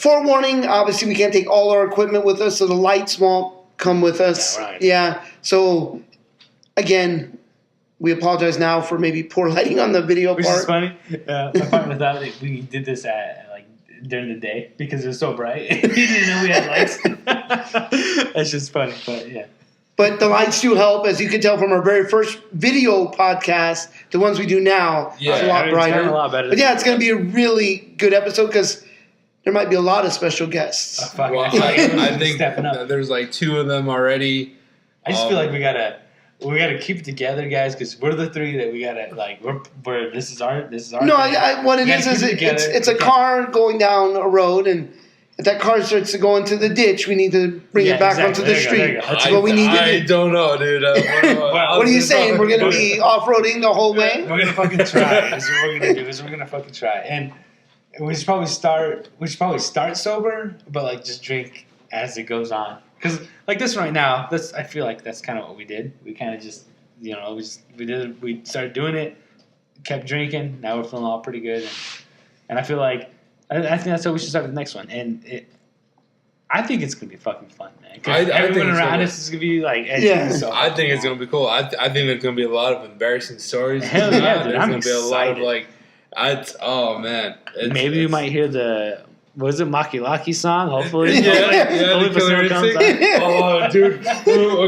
Forewarning, obviously we can't take all our equipment with us, so the lights won't come with us. Yeah, right. Yeah. So, again, we apologize now for maybe poor lighting on the video Which part. is funny. My partner thought that we did this at during the day because it was so bright. He didn't know we had lights. That's just funny, but yeah. But the lights do help, as you can tell from our very first video podcast. The ones we do now, Yeah, it's a lot it's brighter. a lot better But yeah, than it's going to be a really good episode because there might be a lot of special guests. Well, I think stepping up. there's 2 of them already. I just feel like we gotta keep it together, guys, because we're the 3 that we gotta we're this is our No, thing. what it We is gotta keep it together. it's a car going down a road, and if that car starts to go into the ditch, we need to bring it back onto the There you street. go. That's what we need to I do. don't know, dude. What are you saying? We're going to be off-roading the whole way? We're gonna fucking try. Is what we're gonna do. Is we're gonna fucking try, and we should probably start sober, but just drink as it goes on. Because this right now, I feel like that's kind of what we did. We kind of just we started doing it, kept drinking. Now we're feeling all pretty good, and I feel like I think that's how we should start the next one. And I think it's gonna be fucking fun, man. I think Everyone it's around gonna- us is gonna be Yeah. so I think it's gonna be cool. I think there's gonna be a lot of embarrassing stories. Hell yeah, dude. There's I'm gonna be a lot of excited. oh man. Maybe we might hear the Makilaki song. Hopefully, Yeah, Hopefully the killer Pacino comes instinct. out. Oh,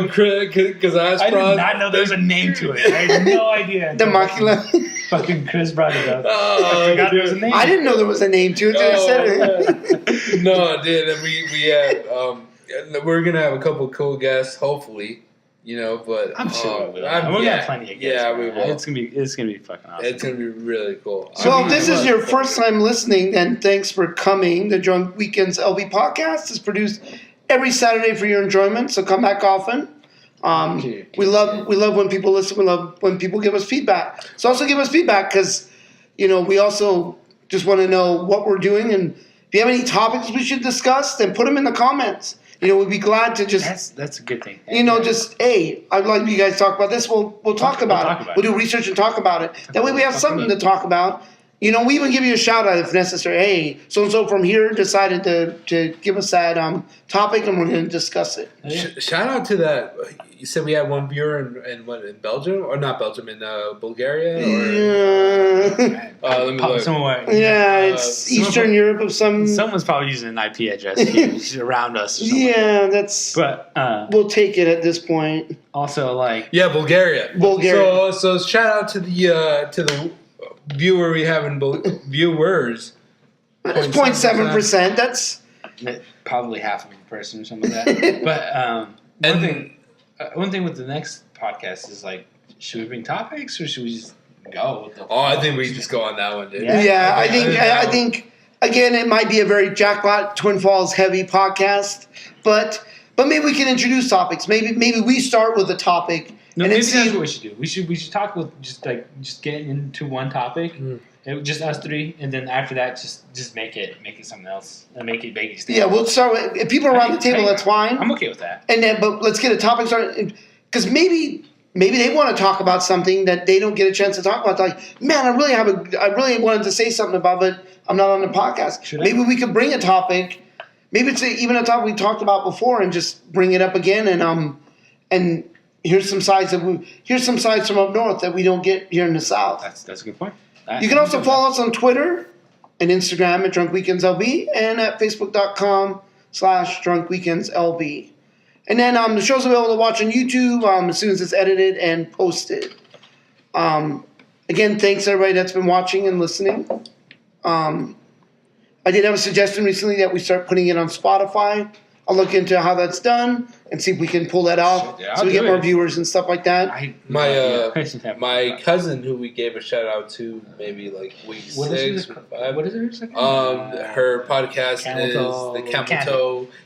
dude, because I asked I did Franz. not know there was a name to it. I had no idea. The Macula. Fucking Chris brought it up. Oh, I forgot there was a dude. name. I didn't know there was a name to it until you said it. No, dude, and we had we're gonna have a couple cool guests, hopefully. But I'm sure we will. I'm- We're gonna yeah, have plenty of guests. Yeah, man. we will. It's gonna be fucking awesome. It's gonna be really cool. So if this is your first time listening, then thanks for coming. The Drunk Weekends LB podcast is produced every Saturday for your enjoyment, so come back often. We love when people listen. We love when people give us feedback. So also give us feedback because, we also just want to know what we're doing. And if you have any topics we should discuss, then put them in the comments. We'd be glad to just. That's a good thing. Hey, I'd like you guys to talk about this. We'll talk about it. We'll do research and talk about it. That way we have something to talk about. We even give you a shout out if necessary. Hey, so and so from here decided to give us that topic, and we're going to discuss it. Shout out to that. You said we had one viewer in Belgium, or not Belgium, in Bulgaria. Yeah. Let me look. Somewhere. Yeah, it's Eastern Europe of some. Someone's probably using an IP address here, around us. Or something Yeah, that's. But we'll take it at this point. Also, Bulgaria. So shout out to the viewer we have in viewers. That's 0.7%. That's probably half of a person or something like that. But one thing with the next podcast is should we bring topics or should we just go with the I think we just go on that one, dude. Yeah, I think again it might be a very Jackpot Twin Falls heavy podcast, but maybe we can introduce topics. Maybe we start with a topic. No, maybe that's what we should do. We should talk with just get into one topic, just us three, and then after that, just make it something else, and make it stand. Yeah, we'll start with if people are around the table. That's fine. I'm okay with that. And then, but let's get a topic started because maybe they want to talk about something that they don't get a chance to talk about. Like, man, I really wanted to say something about, but I'm not on the podcast. Maybe we could bring a topic. Maybe it's even a topic we talked about before, and just bring it up again, and here's some sides from up north that we don't get here in the South. That's a good point. You can also follow us on Twitter and Instagram at Drunk Weekends LB and at Facebook.com/DrunkWeekendsLB. And then the show's available to watch on YouTube as soon as it's edited and posted. Again, thanks everybody that's been watching and listening. I did have a suggestion recently that we start putting it on Spotify. I'll look into how that's done and see if we can pull that off so we get more viewers and stuff like that. My cousin, who we gave a shout out to maybe week 6 or 5. What is her second? Her podcast is the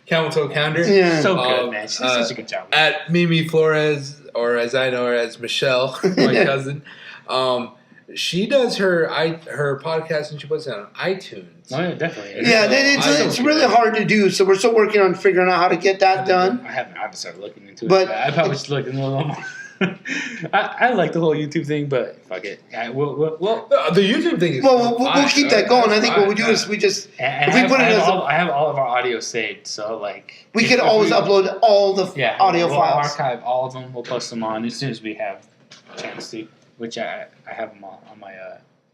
Camel Toe Calendar. Yeah. So good, man. She does such a good job. At Mimi Flores, or as I know her as Michelle, my cousin. She does her podcast and she puts it on iTunes. Oh yeah, definitely. Yeah, it's really hard to do. So we're still working on figuring out how to get that done. I haven't started looking into it. But I probably should look into it a little more. I like the whole YouTube thing, but fuck it. The YouTube thing is we'll keep that going. I think what we do is we just I have all of our audio saved, so we could always upload all the audio we'll files. Archive all of them. We'll post them on as soon as we have a chance to. Which I have them on my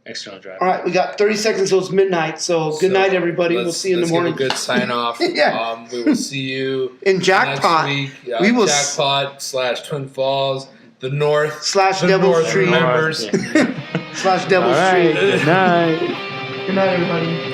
external drive. All right, we got 30 seconds till it's midnight. So good night, everybody. We'll see you in the morning. Let's get a good sign off. Yeah. We will see you in Jackpot. Next week. We will Jackpot/Twin Falls, the North /Devil's Tree members /Devil's Tree. Good night. Good night, everybody.